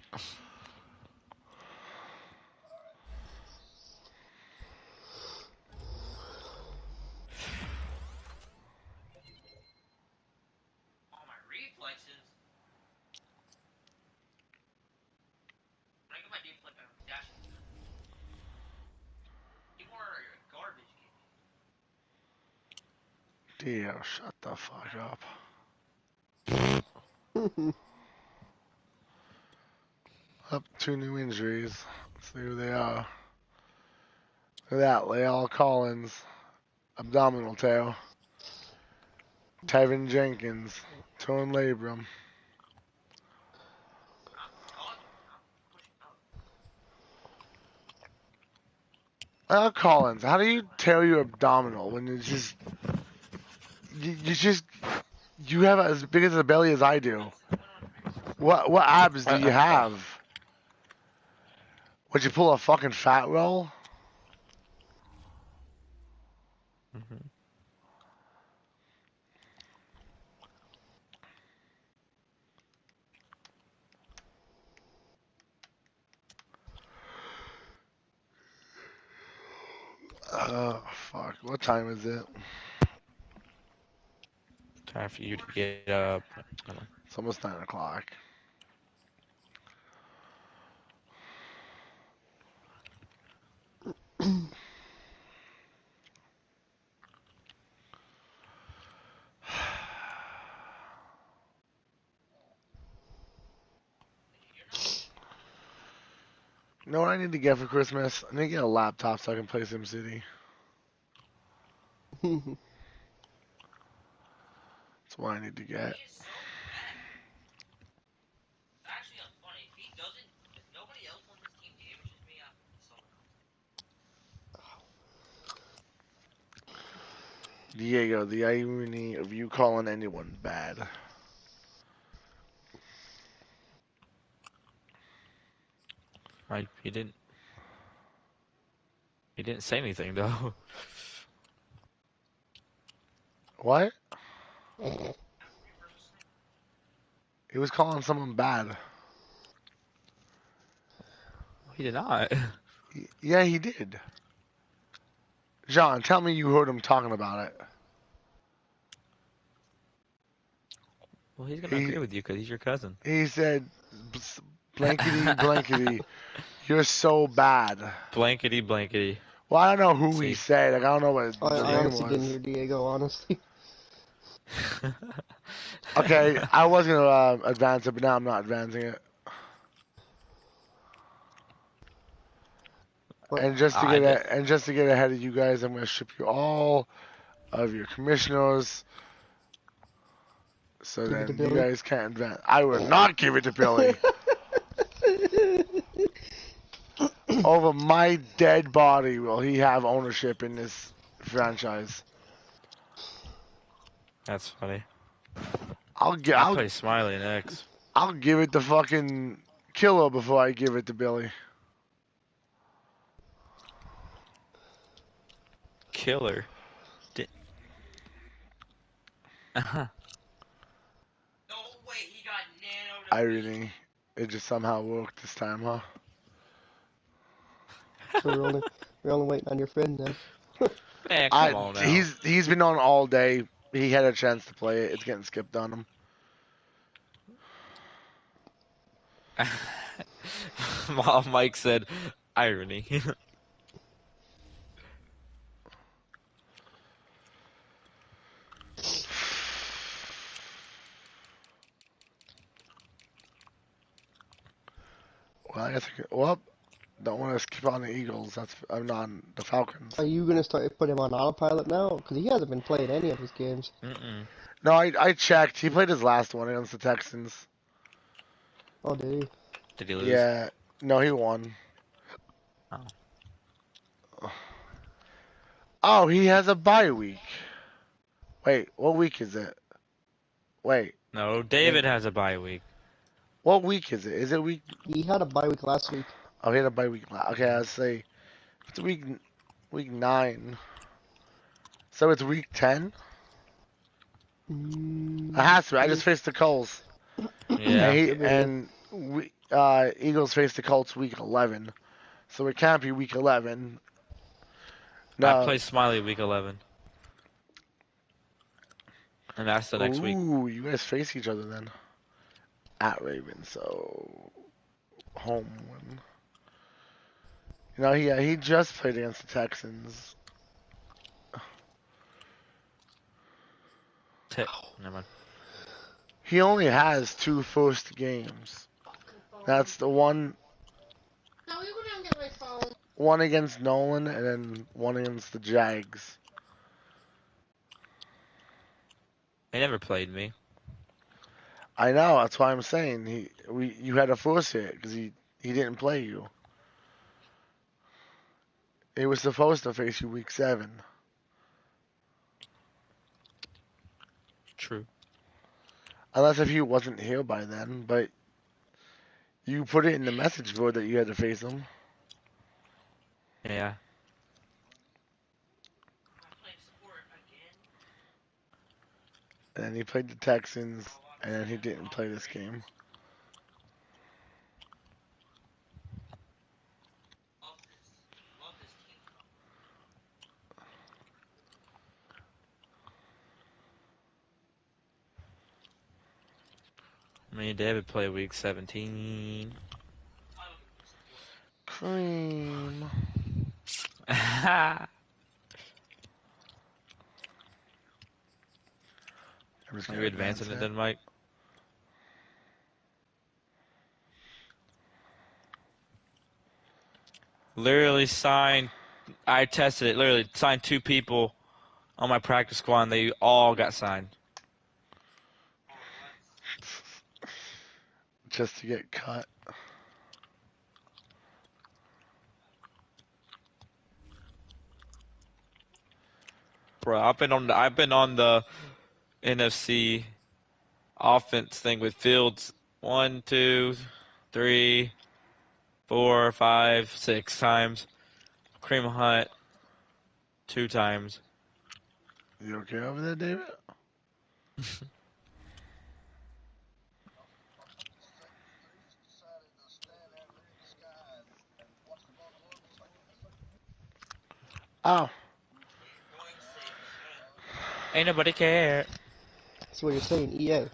All my reflexes. When I get my deflex, I'm dashing. You more garbage game. Dio, shut the fuck up. Up 2 new injuries. Let's see who they are. Look at that, Leal Collins, abdominal tear. Tevin Jenkins, torn labrum. Leal Collins, how do you tear your abdominal when it's just you have as big as a belly as I do? What abs do you have? Would you pull a fucking fat roll? Mm-hmm. Oh, fuck. What time is it? Time for you to get up. It's almost 9 o'clock. You know what I need to get for Christmas? I need to get a laptop so I can play SimCity. That's what I need to get. He is so bad. Actually, I'm funny. If nobody else on this team damages me, I'm someone else. Diego, the irony of you calling anyone bad. He didn't say anything though. What? He was calling someone bad. He did not. Yeah, he did. John, tell me you heard him talking about it. Well, he's gonna agree with you because he's your cousin. He said, blankety, blankety, you're so bad. Blankety, blankety. Well, I don't know who he said. Like, I don't know what the I name honestly was. didn't hear Diego, honestly. Okay, I was going to advance it, but now I'm not advancing it. What? And just to get ahead of you guys, I'm going to ship you all of your commissioners. So Give it to then you Billy. guys can't advance. I would not give it to Billy. Over my dead body will he have ownership in this franchise. That's funny. I'll play Smiley next. I'll give it to fucking Killer before I give it to Billy. Killer. No way, he got nano. Irony. It just somehow worked this time, huh? We're only waiting on your friend then. Man, come on now. He's been on all day. He had a chance to play it. It's getting skipped on him. Mike said, irony. Well, I guess well, don't want to skip on the Eagles. I'm not on the Falcons. Are you gonna start put him on autopilot now? Because he hasn't been playing any of his games. No, I checked. He played his last one against the Texans. Oh, did he? Did he lose? Yeah. No, he won. Oh. Oh, he has a bye week. Wait, what week is it? Wait. No, David has a bye week. What week is it? Is it week? He had a bye week last week. Oh, he had a bye week. Okay, I'd say it's week 9. So it's week 10. It has to be. I just faced the Colts. Yeah. And Eagles faced the Colts week 11. So it can't be week 11. No. I play Smiley week 11. And that's the next week. Ooh, you guys face each other then. At Ravens, so home win. You know, he just played against the Texans. Never mind. He only has 2 first games. That's the one. Now you go down and get my phone. One against Nolan and then one against the Jags. He never played me. I know. That's why I'm saying you had to force it because he didn't play you. He was supposed to face you week 7. True. Unless if he wasn't here by then, but you put it in the message board that you had to face him. Yeah. And then he played the Texans, and then he didn't play this game. Me and David play week 17. Cream. Are you advancing it then, Mike? Literally I tested it, literally signed 2 people on my practice squad and they all got signed. Just to get cut. Bro, I've been on the NFC offense thing with Fields 1, 2, 3, 4, 5, 6 times. Kareem Hunt 2 times. You okay over there, David? Oh. Ain't nobody care. That's what you're saying, EA.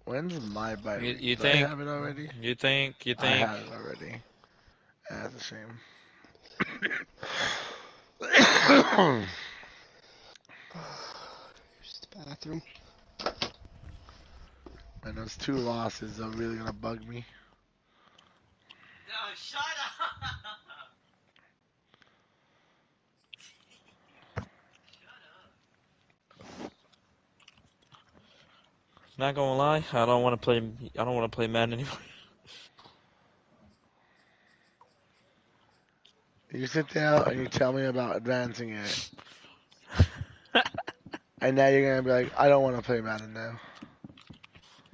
When's my bye week? You Did think? I have it already? You think? I had it already. That's a shame. Just the bathroom. And those 2 losses are really gonna bug me. No, shut up! Not gonna lie, I don't want to play Madden anymore. You sit there and you tell me about advancing it. And now you're gonna be like, I don't want to play Madden now.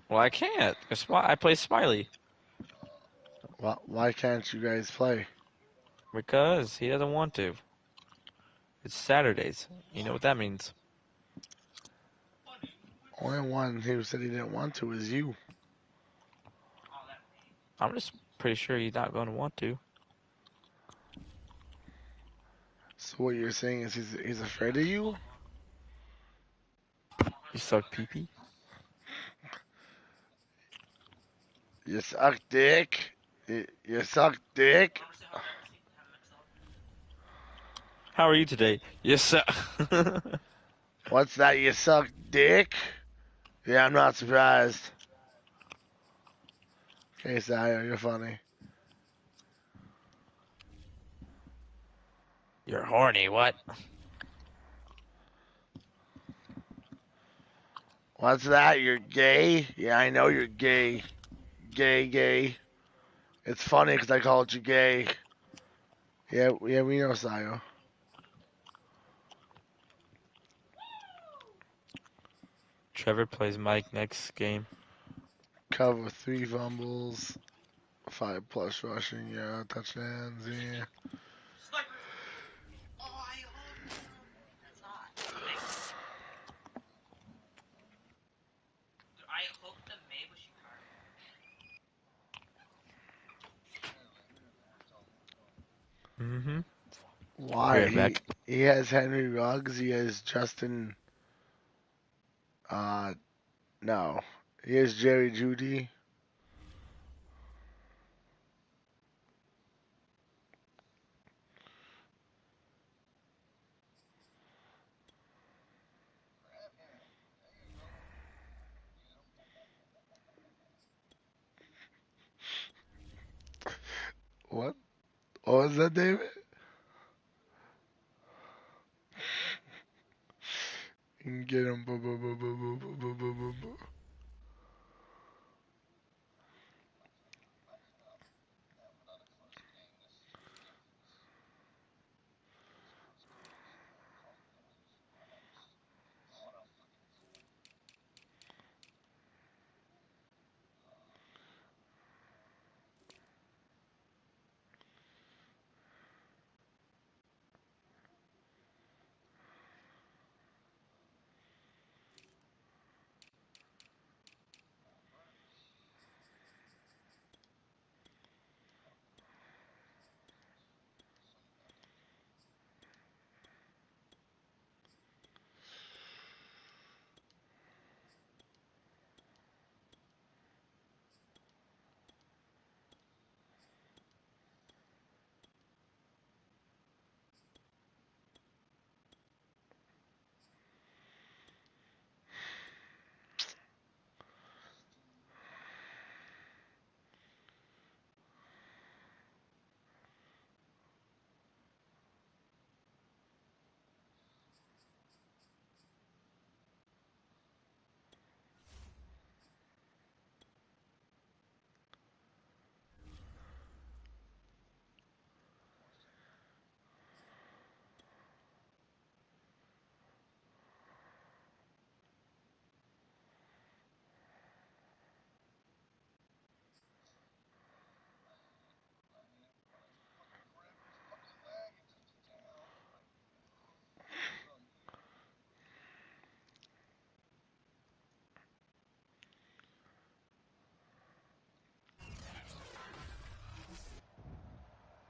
Well, I can't. I play Smiley. Well, why can't you guys play? Because he doesn't want to. It's Saturdays. You know what that means. Only one who said he didn't want to is you. I'm just pretty sure he's not going to want to. So what you're saying is he's afraid of you? You suck pee-pee? You suck dick? You suck dick? How are you today? Yes, sir. What's that? You suck dick? Yeah, I'm not surprised. Okay, Sayo, you're funny. You're horny, what? What's that? You're gay? Yeah, I know you're gay. Gay. It's funny because I called you gay. Yeah, we know, Sayo. Trevor plays Mike next game. Cover 3 fumbles, 5+ rushing, yeah, touchdowns, yeah. Sniper! Oh, I hope that's hot. Thanks. I hope the Mabushi card. Mm-hmm. Why? Back. He has Henry Ruggs, he has Justin, no. He has Jerry Jeudy. What? What was that, David? You can get him.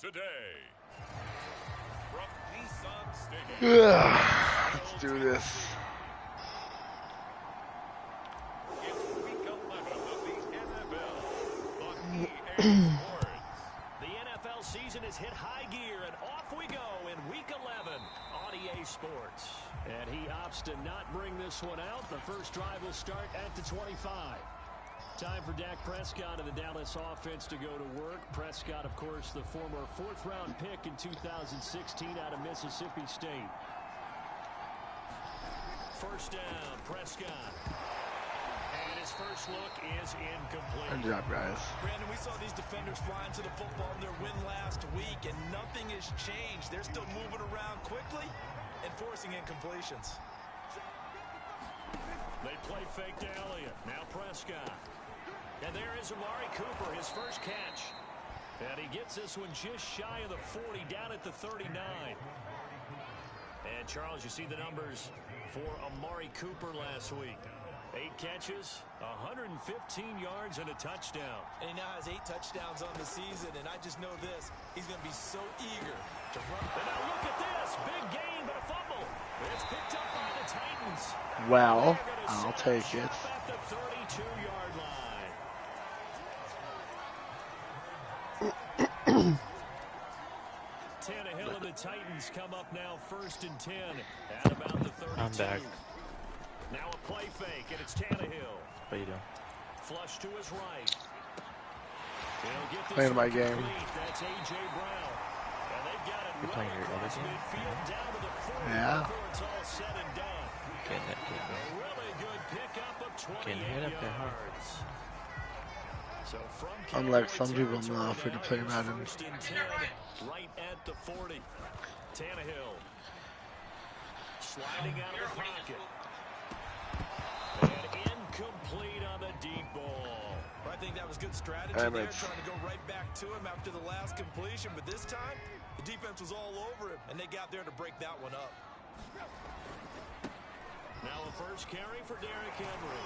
Today, from Nissan Stadium. Let's do this. It's week 11 of the NFL on EA Sports. The NFL season has hit high gear, and off we go in week 11 on EA Sports. And he opts to not bring this one out. The first drive will start at the 25. Time for Dak Prescott of the Dallas offense to go to work. Prescott, of course, the former 4th-round pick in 2016 out of Mississippi State. First down, Prescott. And his first look is incomplete. Good job, guys. Brandon, we saw these defenders flying to the football in their win last week, and nothing has changed. They're still moving around quickly and forcing incompletions. They play fake to Elliott. Now Prescott. And there is Amari Cooper, his first catch. And he gets this one just shy of the 40, down at the 39. And Charles, you see the numbers for Amari Cooper last week. 8 catches, 115 yards, and a touchdown. And he now has 8 touchdowns on the season, and I just know this. He's going to be so eager to run. And now look at this. Big gain, but a fumble. It's picked up by the Titans. Well, I'll take it. At the 32-yard line. Tannehill and the Titans come up now 1st and 10 at about the 32. I'm back. Now a play fake, and it's Tannehill. What are you doing? Flush to his right. Playing my game. That's A.J. Brown. And they've got it You're playing your other across game? midfield down to the 40 Yeah. before it's all said and done. Getting it, A really good pickup of 28 getting hit up there, huh? yards. So from Unlike Cowboy some people, I'm territory not afraid to now, play it's Madden. 1st and 10, right at the 40. Tannehill sliding out of the pocket. And incomplete on the deep ball. I think that was good strategy Damn there, it. trying to go right back to him after the last completion. But this time, the defense was all over him, and they got there to break that one up. Now a first carry for Derrick Henry.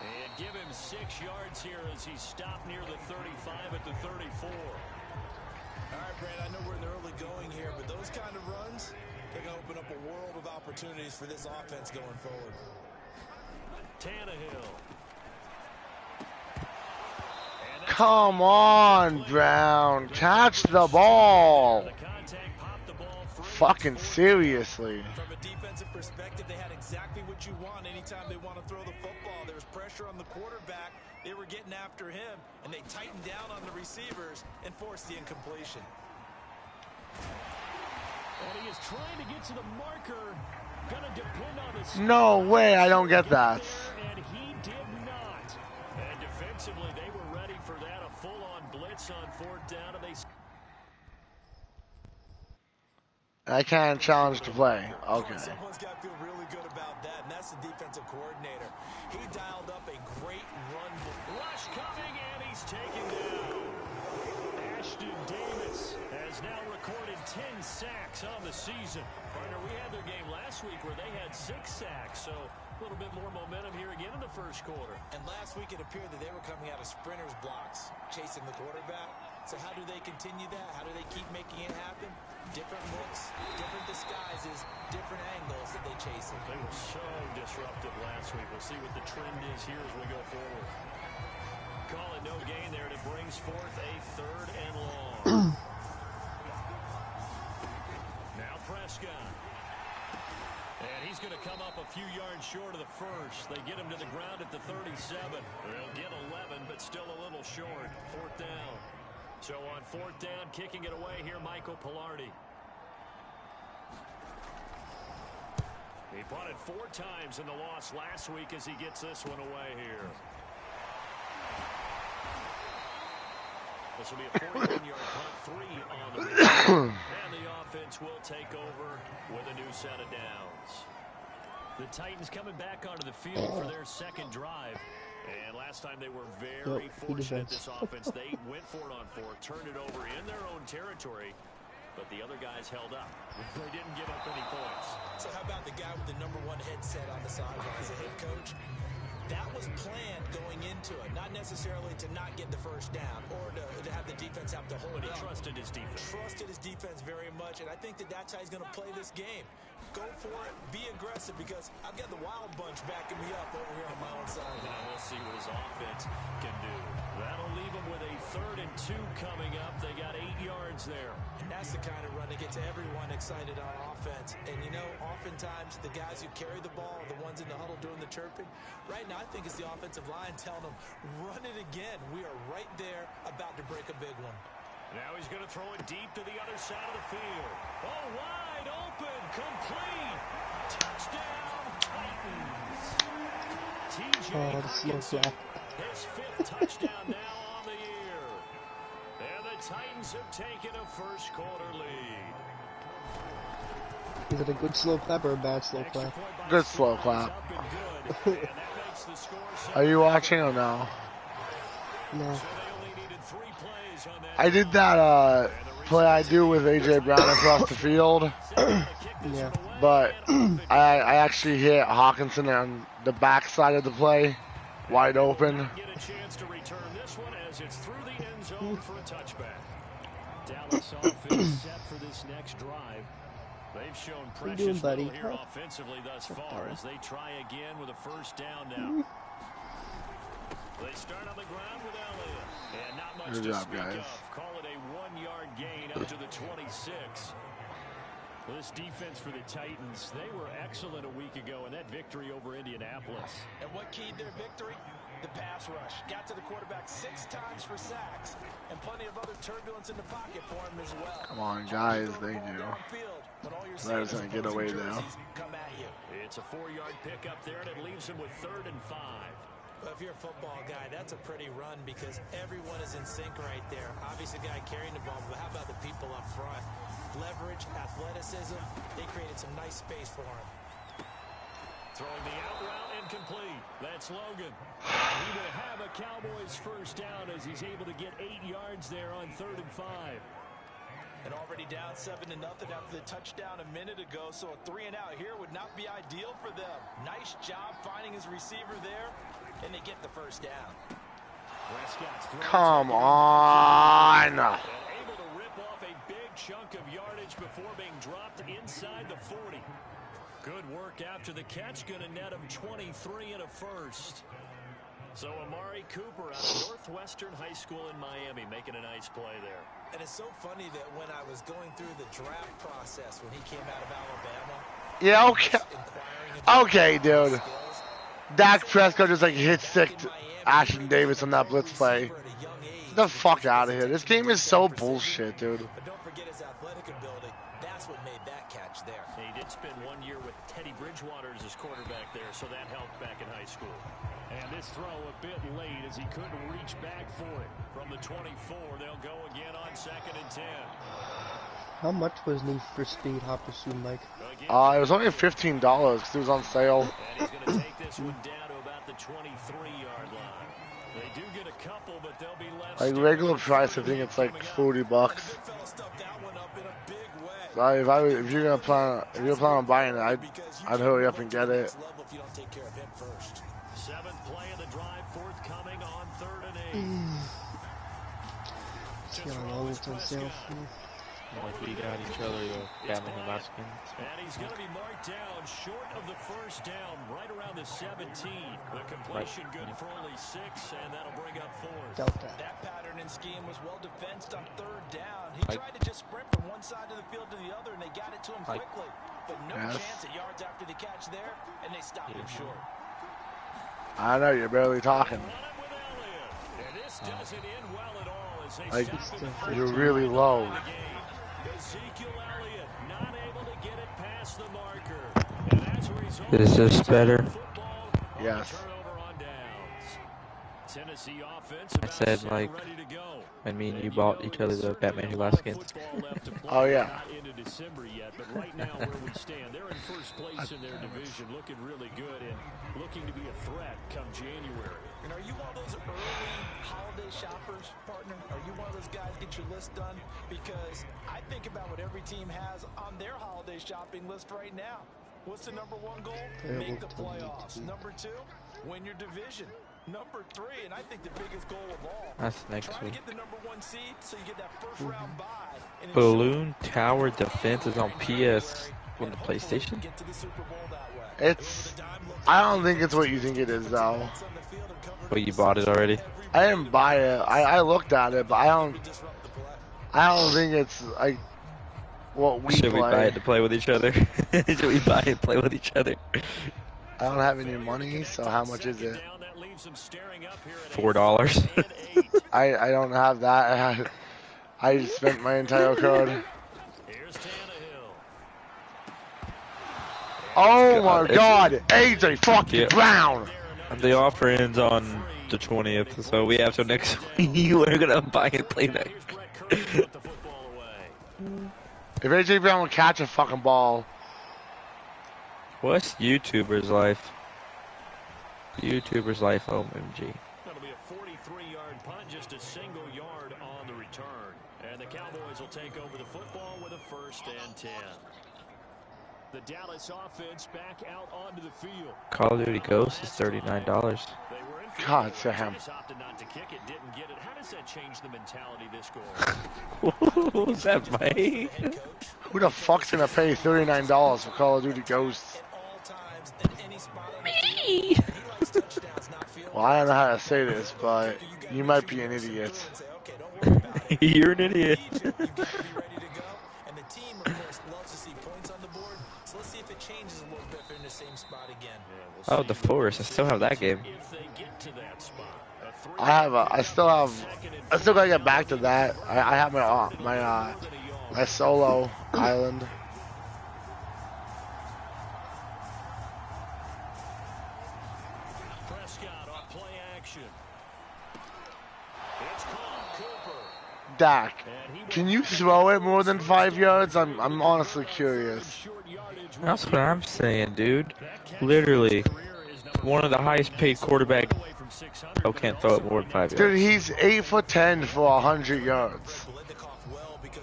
And give him 6 yards here as he stopped near the 35 at the 34. All right, Brad, I know we're in the early going here, but those kind of runs, they're going to open up a world of opportunities for this offense going forward. Tannehill. Come on, Brown. Catch the ball. The contact popped the ball free. Fucking seriously. From a defensive perspective, they had exactly what you want anytime they want to throw the football. There was pressure on the quarterback. They were getting after him, and they tightened down on the receivers and forced the incompletion. And he is trying to get to the marker. Gonna depend on the No way, I don't get that. and he did not. And defensively, they were ready for that. A full-on blitz on 4th down, and they... I can't challenge to play. Okay. Someone's got to feel really good about that, and that's the defensive coordinator. He dialed up a great run. Rush coming, and he's taken down. Ashton Davis has now recorded 10 sacks on the season. Partner, we had their game last week where they had 6 sacks, so a little bit more momentum here again in the first quarter. And last week it appeared that they were coming out of sprinters blocks, chasing the quarterback. So how do they continue that? How do they keep making it happen? Different looks, different disguises, different angles that they chase it. They were so disruptive last week. We'll see what the trend is here as we go forward. Call it no gain there, and it brings forth a 3rd and long. Now Prescott. And he's going to come up a few yards short of the first. They get him to the ground at the 37. They'll get 11, but still a little short. 4th down. So on 4th down, kicking it away here, Michael Pilardi. He punted 4 times in the loss last week as he gets this one away here. This will be a 41-yard punt, 3 on the return. And the offense will take over with a new set of downs. The Titans coming back onto the field for their 2nd drive. And last time they were very fortunate, this offense. They went for it on 4, turned it over in their own territory, but the other guys held up. They didn't give up any points. So how about the guy with the #1 headset on the sideline as a head coach? That was planned going into it, not necessarily to not get the first down or to have the defense have to hold But he up. trusted his defense. Trusted his defense very much, and I think that that's how he's going to play this game. Go for it, be aggressive, because I've got the wild bunch backing me up over here on my own side. Now we'll see what his offense can do. That'll leave him with a 3rd and 2 coming up. They got 8 yards there. And that's the kind of run that gets everyone excited on offense. And, you know, oftentimes the guys who carry the ball are the ones in the huddle doing the chirping. Right now, I think it's the offensive line telling them, run it again. We are right there about to break a big one. Now he's going to throw it deep to the other side of the field. Oh, wide open, complete. Touchdown, Titans. TJ Hawkinson, his 5th touchdown now on the year. And the Titans have taken a first quarter lead. Is it a good slow clap or a bad slow clap? Good slow clap. Are you watching or no? No. I did that play I do with A.J. Brown across the field. Yeah. But I actually hit Hawkinson on the back side of the play, wide open. Get a chance to return this one as it's through the end zone for a touchback. Dallas offense set for this next drive. They've shown precious little here offensively thus far as they try again with a first down now. They start on the ground with Elliott. And not much to speak of. Call it a 1-yard gain up to the 26. This defense for the Titans, they were excellent a week ago in that victory over Indianapolis. And what keyed their victory? the pass rush. Got to the quarterback 6 times for sacks, and plenty of other turbulence in the pocket for him as well. Come on, guys, they do. They're gonna get away now. It's a 4-yard pickup there, and it leaves him with 3rd and 5. Well, if you're a football guy, that's a pretty run because everyone is in sync right there. Obviously, the guy carrying the ball, but how about the people up front? Leverage, athleticism, they created some nice space for him. Throwing the out route incomplete. That's Logan. He will have a Cowboys first down as he's able to get 8 yards there on 3rd and 5. And already down 7-0 after the touchdown a minute ago, so a 3-and-out here would not be ideal for them. Nice job finding his receiver there, and they get the first down. Come on! Able to rip off a big chunk of yardage before being dropped inside the 40. Good work after the catch, going to net him 23 and a first. So Amari Cooper out of Northwestern High School in Miami making a nice play there. And it's so funny that when I was going through the draft process when he came out of Alabama. Yeah, okay, dude. Dak Prescott just like hit sick Ashton Davis on that blitz play. Get the fuck out of here. This game is so bullshit, dude. But don't forget his athletic ability. That's what made that catch there. He did spend 1 year with Teddy Bridgewater as his quarterback there, so that helped back in high school. And this throw a bit late as he couldn't reach back for it. From the 24, they'll go again on 2nd and 10. How much was Need for Speed Hot Pursuit, Mike? It was only $15 because it was on sale. And he's going to take this one down to about the 23-yard line. They do get a couple, but they'll be left. Like regular price, I think it's like $40. So if you're plan on buying it, I'd hurry up and get it. 7th play of the drive forthcoming on 3rd and 8. See how long it's on sale for? Like we got each other, Batman and Laskin. And he's going to be marked down short of the first down, right around the 17. The completion good for only 6, and that'll bring up 4th. Delta. That pattern and scheme was well defensed on 3rd down. He tried to just sprint from one side of the field to the other, and they got it to him quickly. But no chance at yards after the catch there, and they stopped him short. I know, you're barely talking. And this doesn't end well at all as they Like, stop you're really low. Ezekiel Elliott not able to get it past the marker. And as a result, Is this better? Yes. turnover on downs. Tennessee offense I said, like, ready to go. when me and you bought each other the Batman and Laskin. Oh, yeah. Not into December yet, but right now where we stand, they're in first place in their division, looking really good and looking to be a threat come January. And are you one of those early holiday shoppers, partner? Are you one of those guys get your list done? Because I think about what every team has on their holiday shopping list right now. What's the number 1 goal? Make the playoffs. Number 2, win your division. Number 3, and I think the biggest goal of all, That's next try to week. get the number 1 seed so you get that first round bye. And Balloon Tower Defense is on PS on the PlayStation. get to the Super Bowl that way. I don't think it's what you think it is, though. But you bought it already. I didn't buy it. I looked at it, but I don't think it's like what we Should we play. buy it to play with each other? Should we buy it and play with each other? I don't have any money, so how much is it? $4. I don't have that. I just spent my entire card. Oh my God, AJ fucking Brown! The offer ends on the 20th, so we have till next week. We're gonna buy and play next. If AJ Brown would catch a fucking ball. What's YouTuber's life? YouTuber's life, OMG. That'll be a 43-yard punt, just a single yard on the return. And the Cowboys will take over the football with a 1st and 10. The Dallas offense back out onto the field. Call of Duty Ghost is $39. God damn. How does that change the mentality this goal? What was that, Mike? Who the fuck's gonna pay $39 for Call of Duty Ghosts? Me! Well, I don't know how to say this, but you might be an idiot. You're an idiot. Oh, the Forest. I still have that game. If they get to that spot. I still gotta get back to that. I have my solo island. Prescott on play action. It's caught. Cooper. Dak, can you throw it more than 5 yards? I'm honestly curious. That's what I'm saying, dude. Literally, one of the highest paid quarterbacks can't throw it more than 5 yards. Dude, he's 8'10" for 100 yards.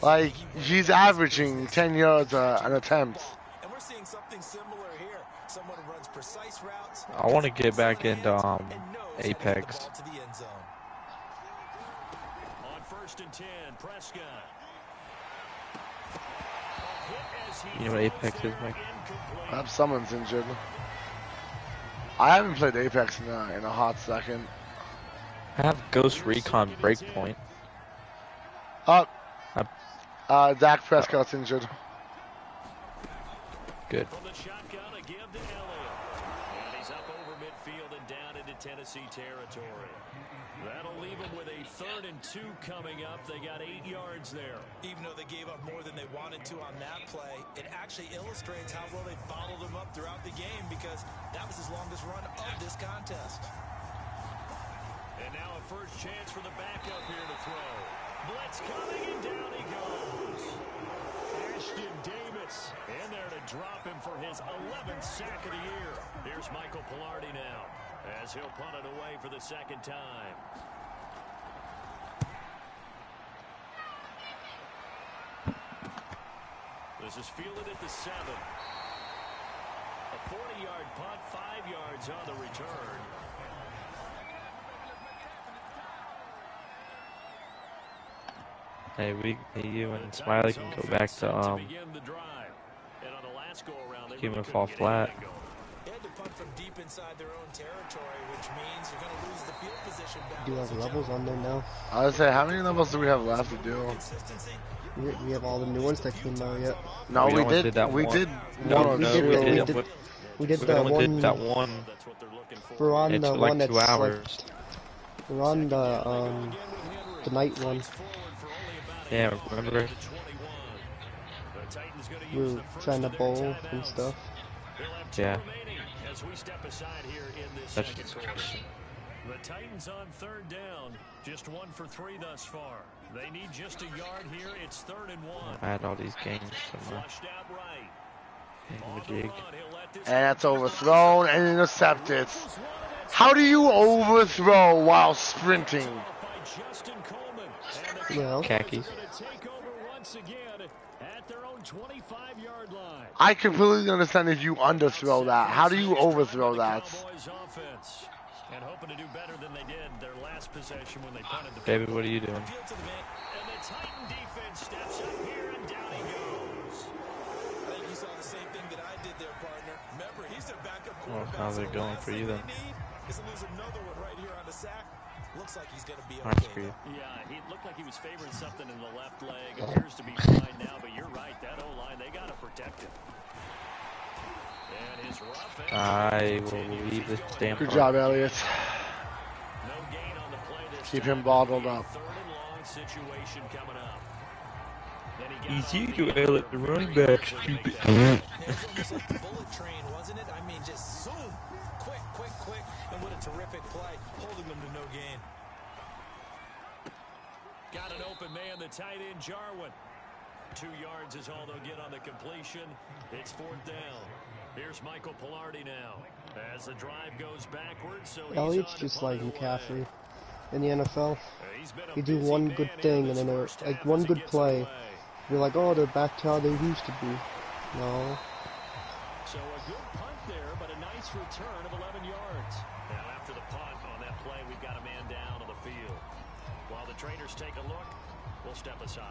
Like, he's averaging 10 yards an attempt. And we're seeing something similar here. Someone who runs precise routes. I want to get back into Apex. On 1st and 10, Prescott. You know what Apex is, Mike? Someone's injured. I haven't played Apex in a hot second. I have Ghost Recon Breakpoint. Dak Prescott's injured. Good. From the shotgun, a give to Elliott. And he's up over midfield and down into Tennessee territory. That'll leave them with a 3rd and 2 coming up. They got 8 yards there. Even though they gave up more than they wanted to on that play, it actually illustrates how well they followed them up throughout the game because that was his longest run of this contest. And now a first chance for the backup here to throw. Blitz coming and down he goes. Ashton Davis in there to drop him for his 11th sack of the year. Here's Michael Pilardi now as he'll punt it away for the 2nd time. This is fielded at the 7. A 40-yard punt, 5 yards on the return. Hey, you and Smiley can go back to keep him fall flat. Do you have levels on there now? I was say, how many levels do we have left to do? We have all the new ones that came out yet. No, we did. We did one or two. We did that one. We're on the one that's 2 hours. We're on the night one. Yeah, remember? We were trying to bowl and stuff. Yeah. That's the Titans on 3rd down. Just 1 for 3 thus far. They need just a yard here. It's 3rd and 1. I had all these games somewhere. And that's overthrown and intercepted. How do you overthrow while sprinting? Well, khakis. I completely understand if you underthrow that. How do you overthrow that? And hoping to do better than they did their last possession when they punted the David, what are you doing? And the Titan defense steps up here and down he goes. I think you saw the same thing that I did there, partner. Remember, he's their backup Well, quarterback. how's it going for you then? Is to lose another one right here on the sack. Looks like he's going to be Nice okay. for you. Yeah, he looked like he was favoring something in the left leg. Appears to be fine now, but you're right. That O-line, they got to protect him. And his rough edge I will leave this damn Good part. job, Elliot. No gain on the play this Keep time. him bottled up. 3rd and long situation coming up. Easy to Elliot, the running back, stupid. It was almost like the bullet train, wasn't it? I mean, just zoom. Quick. And what a terrific play, holding them to no gain. Got an open man, the tight end, Jarwin. 2 yards is all they'll get on the completion. It's 4th down. Here's Michael Pilardi now. As the drive goes backwards, so Elliot's just like McCaffrey in the NFL. You do one good thing and then like one good play. You're like, oh, they're back to how they used to be. No. So a good punt there, but a nice return of 11 yards. Now after the punt on that play, we've got a man down on the field. While the trainers take a look, we'll step aside.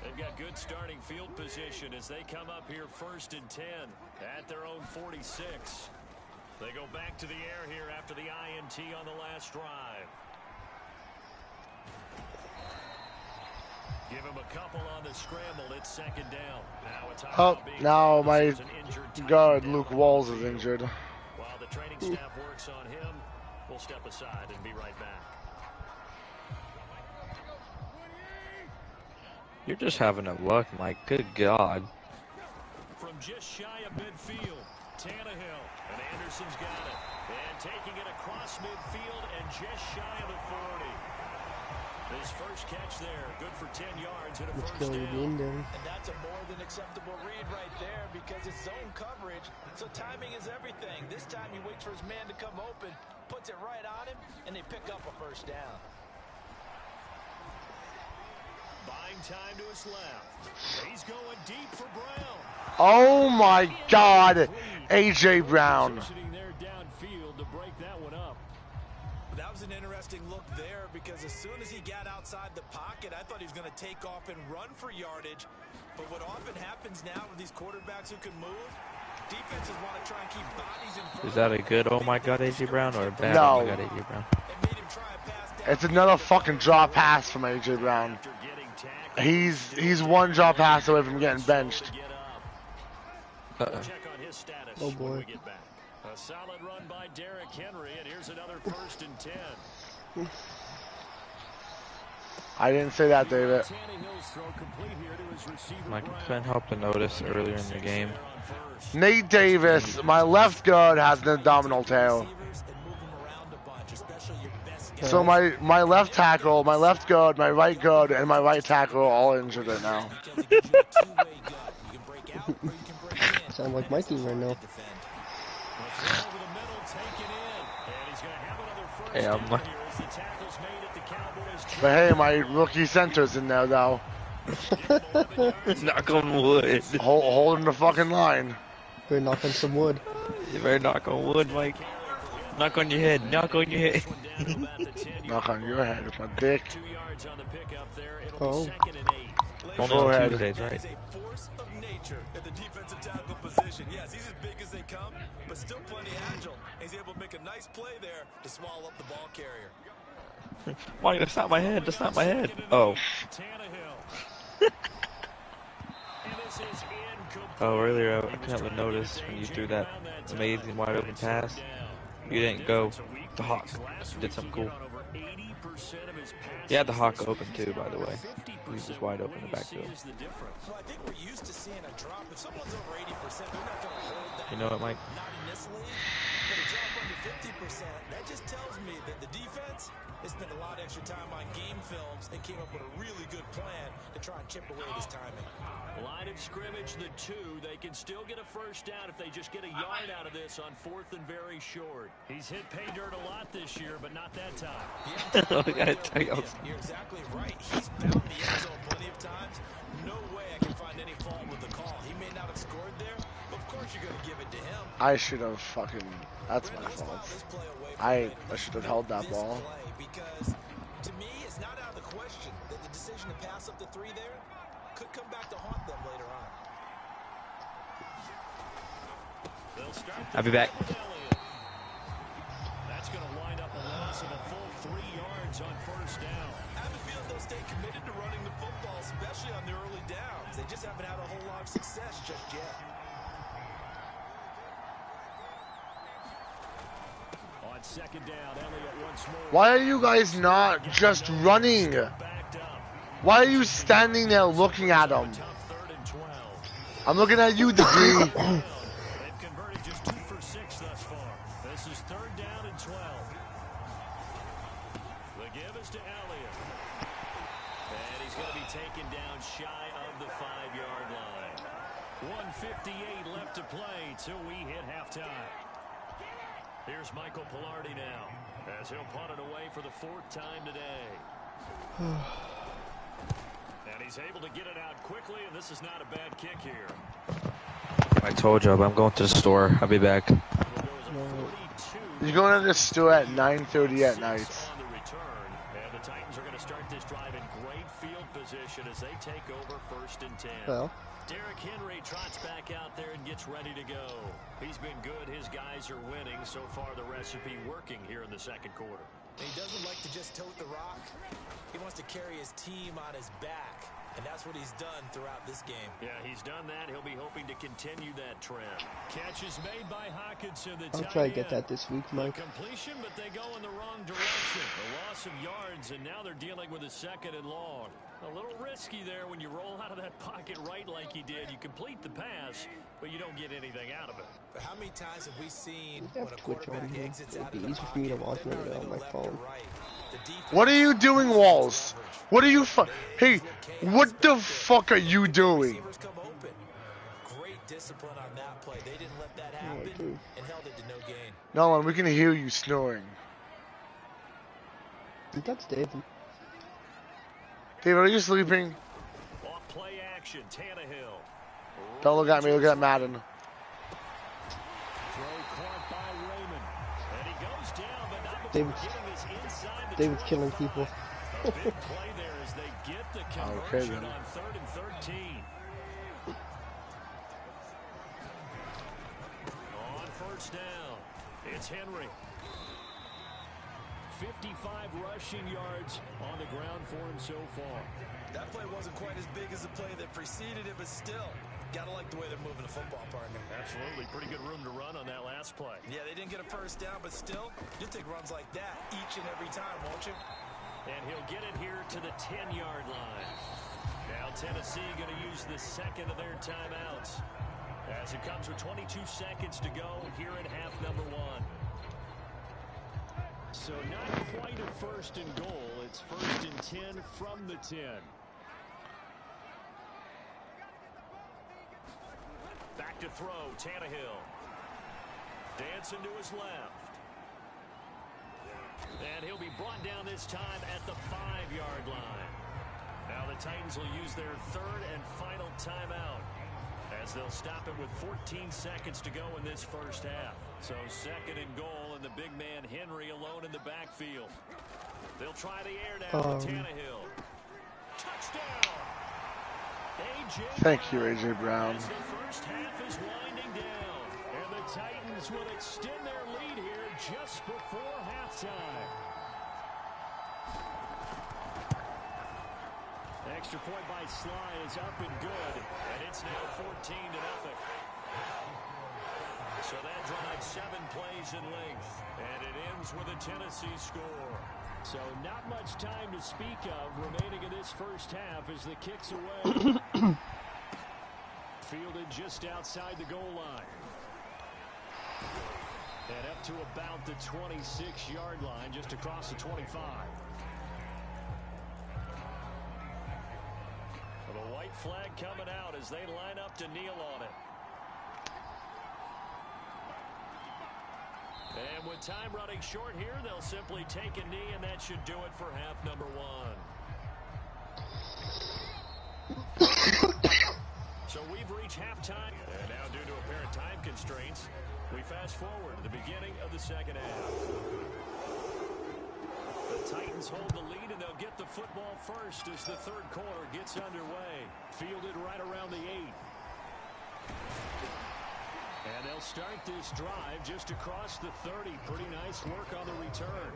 They've got good starting field position as they come up here 1st and 10 at their own 46. They go back to the air here after the INT on the last drive. Give him a couple on the scramble. It's second down. Oh, now my guard, Luke Walls, is injured. While the training staff works on him, we'll step aside and be right back. You're just having a luck, Mike. Good God. From just shy of midfield, Tannehill, and Anderson's got it. And taking it across midfield and just shy of the 40. His first catch there, good for 10 yards and a first down. And that's a more than acceptable read right there because it's zone coverage, so timing is everything. This time he waits for his man to come open, puts it right on him, and they pick up a first down. Buying time to his left. He's going deep for Brown. Oh my God, A.J. Brown. There downfield to break that one up. That was an interesting look there because as soon as he got outside the pocket, I thought he was going to take off and run for yardage. But what often happens now with these quarterbacks who can move, defenses want to try and keep bodies in front. Is that a good oh my God A.J. Brown or a bad no. oh my God A.J. Brown? It's another fucking draw pass from A.J. Brown. He's one draw pass away from getting benched. Oh boy. A solid run by Derrick Henry, and here's another 1st and 10. I didn't say that, David. Mike, I couldn't help to notice earlier in the game. Nate Davis, my left guard, has an abdominal tail. So my left tackle, my left guard, my right guard, and my right tackle are all injured right now. Sound like my team right now. Hey, I'm like, but hey, my rookie center's in there though. knock on wood. Holding the fucking line. Better knock on some wood. You better knock on wood, Mike. Knock on your head. Knock on your head. Knock on your head with my dick. Oh. Only on Tuesdays, right? At the defensive tackle position. Yes, he's as big as they come, but still plenty agile. He's able to make a nice play there to swallow up the ball carrier. Mike, that's not my head. That's not my head. Oh. Oh, earlier I couldn't help but notice when you threw that amazing wide open pass, you didn't go the hawk. You did something cool. You had the hawk open too, by the way. He was just wide open in the backfield. Well, I think we're used to seeing a drop. If someone's over 80%, they're not going to hold that. You know what, Mike? Not in this league. But a drop under 50%, that just tells me that the defense has spent a lot of extra time on game films and came up with a really good plan to try and chip away this timing. Line of scrimmage, the 2. They can still get a first down if they just get a yard out of this on 4th and very short. He's hit pay dirt a lot this year, but not that time. You're exactly right. He's found the end zone plenty of times. No way I can find any fault with the call. He may not have scored there, but of course you're going to give it to him. I should have fucking... That's my fault. I should have held that ball. Because to me, it's not out of the question that the decision to pass up the 3 there could come back to haunt them later on. I'll be back. That's going to wind up a loss of a full 3 yards on first down. Avid they'll stay committed to running the football, especially on the early downs. They just haven't had a whole lot of success just yet. On second down, Elliott once more. Why are you guys not just running? Why are you standing there looking at him? I'm looking at you, Degree. They've converted just 2 for 6 thus far. This is 3rd down and 12. The give is to Elliott. And he's going to be taken down shy of the 5-yard line. 1:58 left to play till we hit halftime. Here's Michael Pilardi now, as he'll punt it away for the 4th time today. And he's able to get it out quickly, and this is not a bad kick here. I told you, I'm going to the store. I'll be back. You're going to the store at 9:30 at night. On the return, and the Titans are going to start this drive in great field position as they take over 1st and 10. Well. Derrick Henry trots back out there and gets ready to go. He's been good. His guys are winning. So far, the recipe working here in the 2nd quarter. He doesn't like to just tote the rock. He wants to carry his team on his back. And that's what he's done throughout this game. Yeah, he's done that. He'll be hoping to continue that trend. Catch is made by Hawkinson. I'll try to get that this week, Mike. Completion, but they go in the wrong direction. A loss of yards, and now they're dealing with a 2nd and long. A little risky there when you roll out of that pocket right like he did. You complete the pass, but you don't get anything out of it. But how many times have we seen when a quarterback exits out of the pocket, it'd be easy for me to watch it on my phone. What are you doing, Walls? What are you Hey, what the fuck are you doing? Great discipline on that play. They didn't let that happen and held it to no gain. Nolan, we can hear you snoring. That's David. David, are you sleeping? Off play action, Tannehill. Don't look at me, look at Madden. Throw caught by Raymond. And he goes down, but not before getting his inside the David's killing people. A big play there as they get the conversion on 3rd and 13. On 1st down, it's Henry. 55 rushing yards on the ground for him so far. That play wasn't quite as big as the play that preceded it, but still, gotta like the way they're moving the football, partner. Absolutely, pretty good room to run on that last play. Yeah, they didn't get a 1st down, but still, you'll take runs like that each and every time, won't you? And he'll get it here to the 10-yard line. Now Tennessee going to use the 2nd of their timeouts as it comes with 22 seconds to go here in half number 1. So not quite a 1st and goal. It's 1st and 10 from the 10. Back to throw, Tannehill. Dancing to his left. And he'll be brought down this time at the 5-yard line. Now the Titans will use their 3rd and final timeout as they'll stop it with 14 seconds to go in this 1st half. So 2nd and goal, and the big man Henry alone in the backfield. They'll try the air now with Tannehill. Touchdown! Thank you, AJ Brown. As the 1st half is winding down, and the Titans will extend their lead here just before halftime. Extra point by Sly is up and good, and it's now 14-0. So that drive 7 plays in length, and it ends with a Tennessee score. So not much time to speak of remaining in this 1st half as the kick's away. Fielded just outside the goal line. And up to about the 26-yard line, just across the 25. The white flag coming out as they line up to kneel on it. And with time running short here, they'll simply take a knee, and that should do it for half number 1. So we've reached halftime, and now due to apparent time constraints, we fast forward to the beginning of the 2nd half. The Titans hold the lead, and they'll get the football first as the 3rd quarter gets underway. Fielded right around the 8. And they'll start this drive just across the 30. Pretty nice work on the return.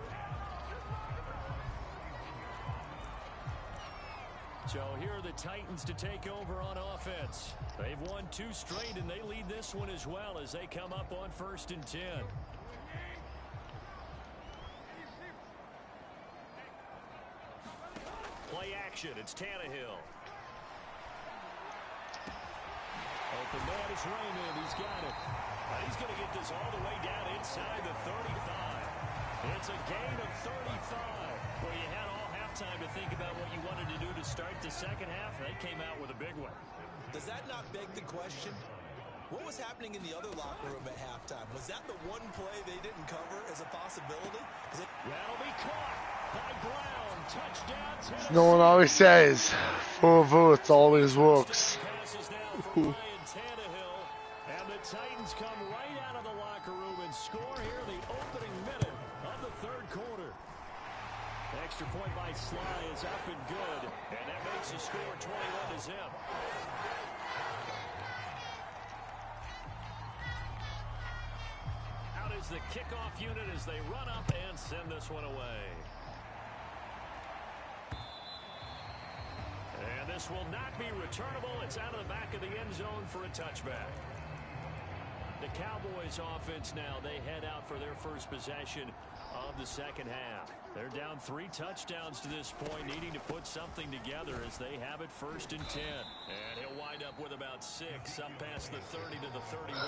So here are the Titans to take over on offense. They've won 2 straight, and they lead this one as well as they come up on 1st and 10. Play action. It's Tannehill. Open man is Raymond. He's got it. He's going to get this all the way down inside the 35. It's a gain of 35. Well, you had all halftime to think about what you wanted to do to start the 2nd half. They came out with a big one. Does that not beg the question? What was happening in the other locker room at halftime? Was that the one play they didn't cover as a possibility? That'll be caught by Brown. Touchdown, Tennessee. No one always says, 4 votes always works. Tannehill, and the Titans come right out of the locker room and score here the opening minute of the 3rd quarter. Extra point by Sly is up and good, and that makes the score 21-0. Out is the kickoff unit as they run up and send this one away. And This will not be returnable. It's out of the back of the end zone for a touchback. The Cowboys offense now, they head out for their first possession of the second half. They're down 3 touchdowns to this point, needing to put something together as they have it 1st and 10. And he'll wind up with about 6 up past the 30 to the 31.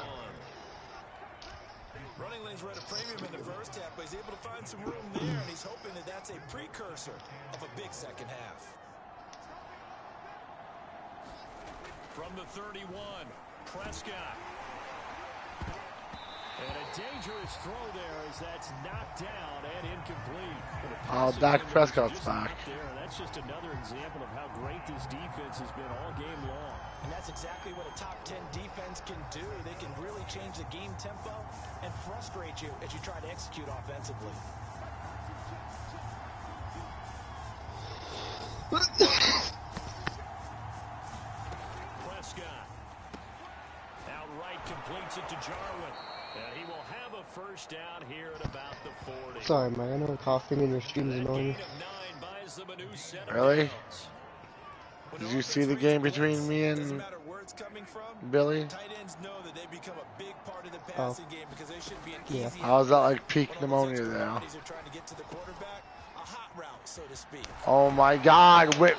Running lanes were at a premium in the first half, but he's able to find some room there, and he's hoping that that's a precursor of a big second half. From the 31, Prescott. And a dangerous throw there as that's knocked down and incomplete. Oh, Dak Prescott's back. That's just another example of how great this defense has been all game long. And that's exactly what a top 10 defense can do. They can really change the game tempo and frustrate you as you try to execute offensively. Prescott outright completes it to Jarwin. And he will have a first down here at about the 40. Sorry, man. I know coughing in your stream is annoying. Really? Did you see the game between me and Billy? Oh. Yeah. I was at like peak pneumonia there. Oh my God! Wait.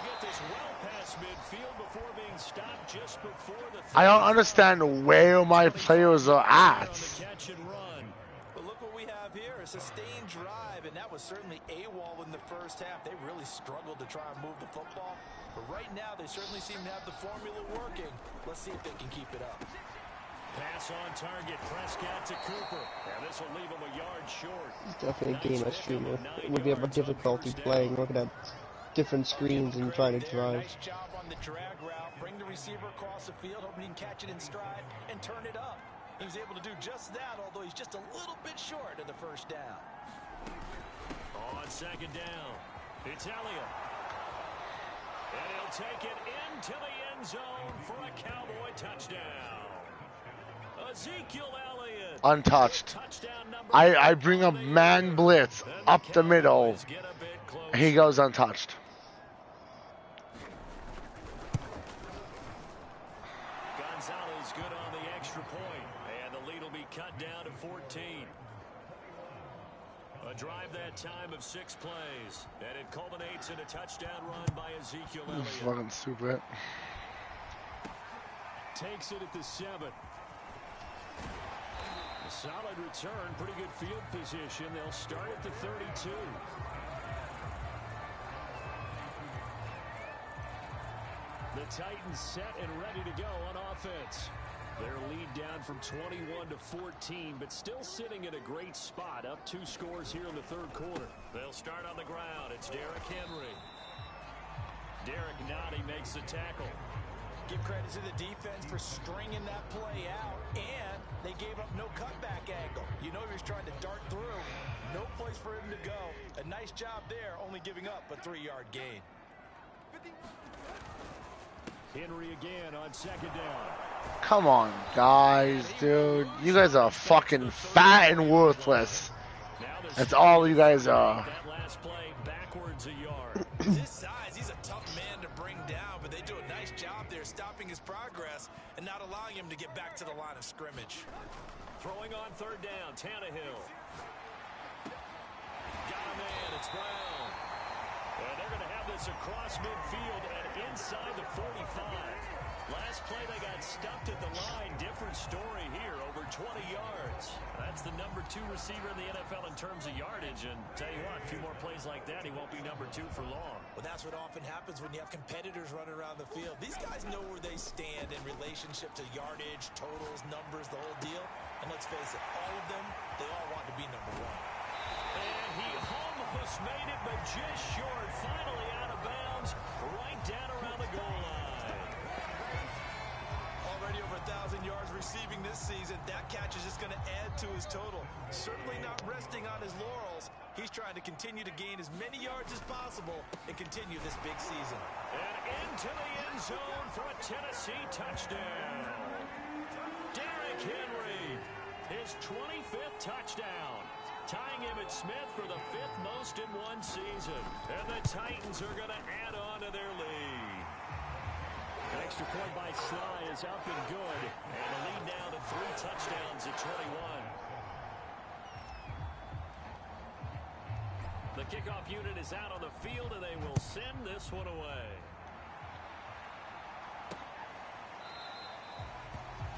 I don't understand where my players are at. But look what we have here, a sustained drive, and that was certainly AWOL in the first half. They really struggled to try and move the football. But right now, they certainly seem to have the formula working. Let's see if they can keep it up. Pass on target, Prescott to Cooper. And this will leave him a yard short. It's definitely a game I stream with. It would be a difficulty playing, looking at different screens and trying to drive. Nice job on the drag route. Bring the receiver across the field, hoping he can catch it in stride and turn it up. He was able to do just that, although he's just a little bit short of the first down. On second down, it's Elliott. And he'll take it into the end zone for a Cowboy touchdown. Ezekiel Elliott. Untouched. I bring up man blitz up the middle. He goes untouched. Gonzalez good on the extra point. And the lead will be cut down to 14. A drive that time of 6 plays. And it culminates in a touchdown run by Ezekiel Elliott. Fucking stupid. Takes it at the 7. A solid return, pretty good field position. They'll start at the 32. The Titans set and ready to go on offense. Their lead down from 21 to 14, but still sitting in a great spot. Up 2 scores here in the 3rd quarter. They'll start on the ground. It's Derrick Henry. Derrick Nottie makes the tackle. Give credit to the defense for stringing that play out, and they gave up no cutback angle. You know he was trying to dart through. No place for him to go. A nice job there, only giving up a 3-yard gain. Henry again on second down. Come on, guys, dude. You guys are fucking fat and worthless. That's all you guys are. That last play backwards a yard. His size, he's a tough man to bring down, but they do a nice job there stopping his progress and not allowing him to get back to the line of scrimmage. Throwing on 3rd down, Tannehill. Got a man, it's Brown. And they're going to have this across midfield and inside the 45. Last play they got stuffed at the line. Different story here, over 20 yards. That's the number 2 receiver in the NFL in terms of yardage. And tell you what, a few more plays like that, he won't be number 2 for long. Well, that's what often happens when you have competitors running around the field. These guys know where they stand in relationship to yardage, totals, numbers, the whole deal. And let's face it, all of them, they all want to be number 1. And he almost made it, but just short. Finally out of bounds, right down around the goal line. Already over 1,000 yards receiving this season. That catch is just going to add to his total. Certainly not resting on his laurels. He's trying to continue to gain as many yards as possible and continue this big season. And into the end zone for a Tennessee touchdown. Derrick Henry, his 25th touchdown. Tying Emmitt Smith for the 5th most in one season. And the Titans are going to add on to their lead. extra point by Sly is up and good. And the lead now to 3 touchdowns at 21. The kickoff unit is out on the field, and they will send this one away.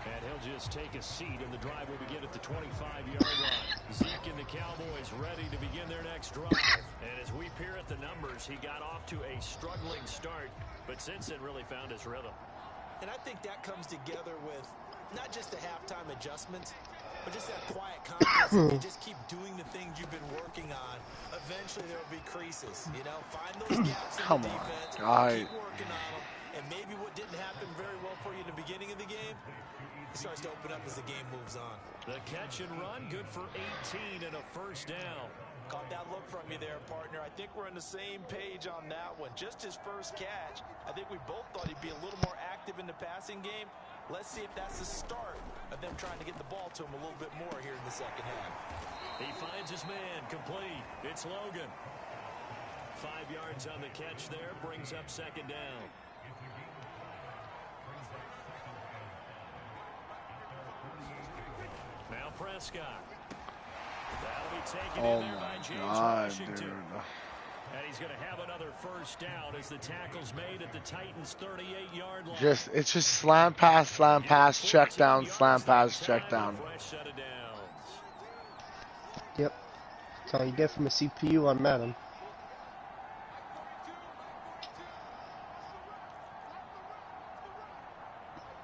And he'll just take a seat, and the drive will begin at the 25-yard line. Zeke and the Cowboys ready to begin their next drive. And as we peer at the numbers, he got off to a struggling start, but since then really found his rhythm. And I think that comes together with not just the halftime adjustments, but just that quiet confidence. If you just keep doing the things you've been working on, eventually there will be creases. You know, find those gaps in the defense, keep working on them, and maybe what didn't happen very well for you in the beginning of the game, it starts to open up as the game moves on. The catch and run, good for 18 and a first down. Caught that look from you there, partner. I think we're on the same page on that one. Just his first catch. I think we both thought he'd be a little more active in the passing game. Let's see if that's the start of them trying to get the ball to him a little bit more here in the second half. He finds his man, complete. It's Logan. 5 yards on the catch there, brings up second down. Now Prescott. That'll be taken in there by James Washington. Dude. And he's going to have another first down as the tackle's made at the Titans' 38-yard line. It's just slam pass, check down, slam pass, check down. Yep. That's all you get from a CPU on Madden.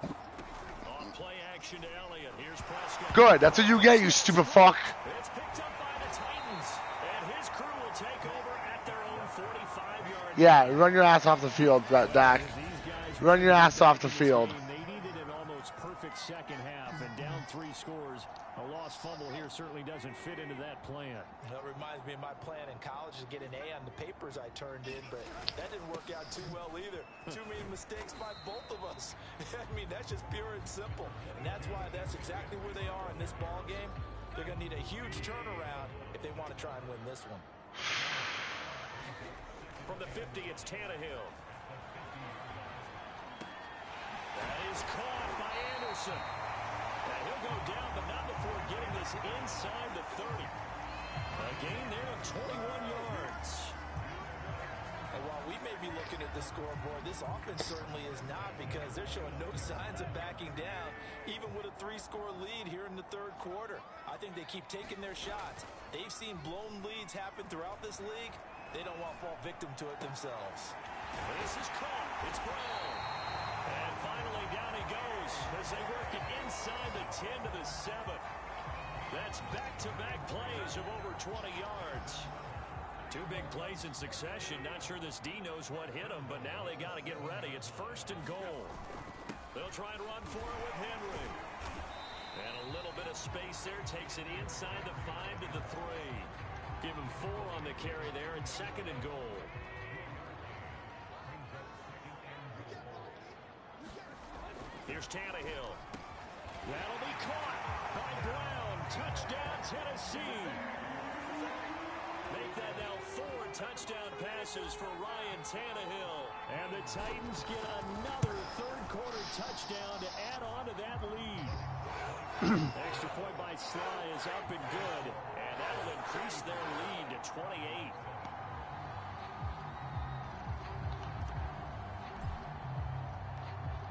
On play action to Elliott. Here's Prescott. Good. That's what you get, you stupid fuck. It's picked up by the Titans, and his crew will take over at their own 45-yard line. Yeah, run your ass off the field, Dak. Run your ass off the field. They needed an almost perfect second half, and down 3 scores. A lost fumble here certainly doesn't fit into that plan. That reminds me of my plan in college to get an A on the papers I turned in, but that didn't work out too well either. Too many mistakes by both of us. I mean, that's just pure and simple. And that's why that's exactly where they are in this ball game. They're going to need a huge turnaround if they want to try and win this one. From the 50, it's Tannehill. That is caught by Anderson. And he'll go down, but not before getting this inside the 30. A gain there of 21 yards. And while we may be looking at the scoreboard, this offense certainly is not, because they're showing no signs of backing down, even with a 3-score lead here in the third quarter. I think they keep taking their shots. They've seen blown leads happen throughout this league. They don't want to fall victim to it themselves. This is caught. It's Brown. And finally down he goes as they work it inside the 10 to the 7. That's back-to-back plays of over 20 yards. 2 big plays in succession. Not sure this D knows what hit him, but now they got to get ready. It's 1st and goal. They'll try and run for it with Henry. And a little bit of space there. Takes it inside the 5 to the 3. Give him 4 on the carry there, and 2nd and goal. Here's Tannehill. That'll be caught by Brown. Touchdown, Tennessee. Make that now 4 touchdown passes for Ryan Tannehill. And the Titans get another third-quarter touchdown to add on to that lead. Extra point by Sly is up and good. And that'll increase their lead to 28.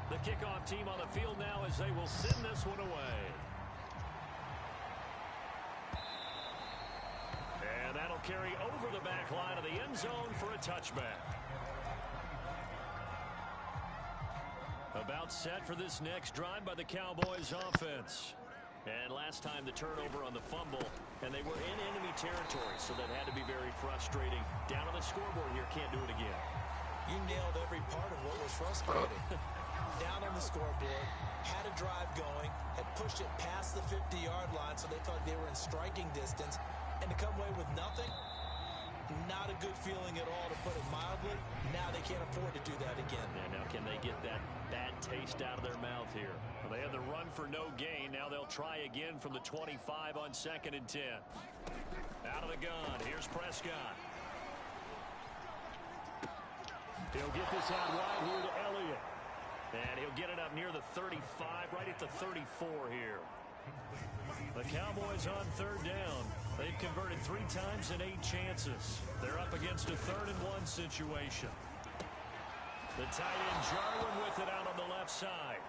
The kickoff team on the field now as they will send this one away. And that'll carry over the back line of the end zone for a touchback. About set for this next drive by the Cowboys offense. And last time the turnover on the fumble, and they were in enemy territory, so that had to be very frustrating. Down on the scoreboard here, can't do it again. You nailed every part of what was frustrating. Down on the scoreboard, had a drive going, had pushed it past the 50-yard line, so they thought they were in striking distance, and to come away with nothing, not a good feeling at all, to put it mildly. Now they can't afford to do that again. Yeah, now can they get that bad taste out of their mouth here? Well, they had the run for no gain. Now they'll try again from the 25 on 2nd and 10. Out of the gun, here's Prescott. He'll get this out wide here to Elliott. And he'll get it up near the 35, right at the 34 here. The Cowboys on third down. They've converted 3 times in 8 chances. They're up against a 3rd-and-1 situation. The tight end Jarwin with it out on the left side.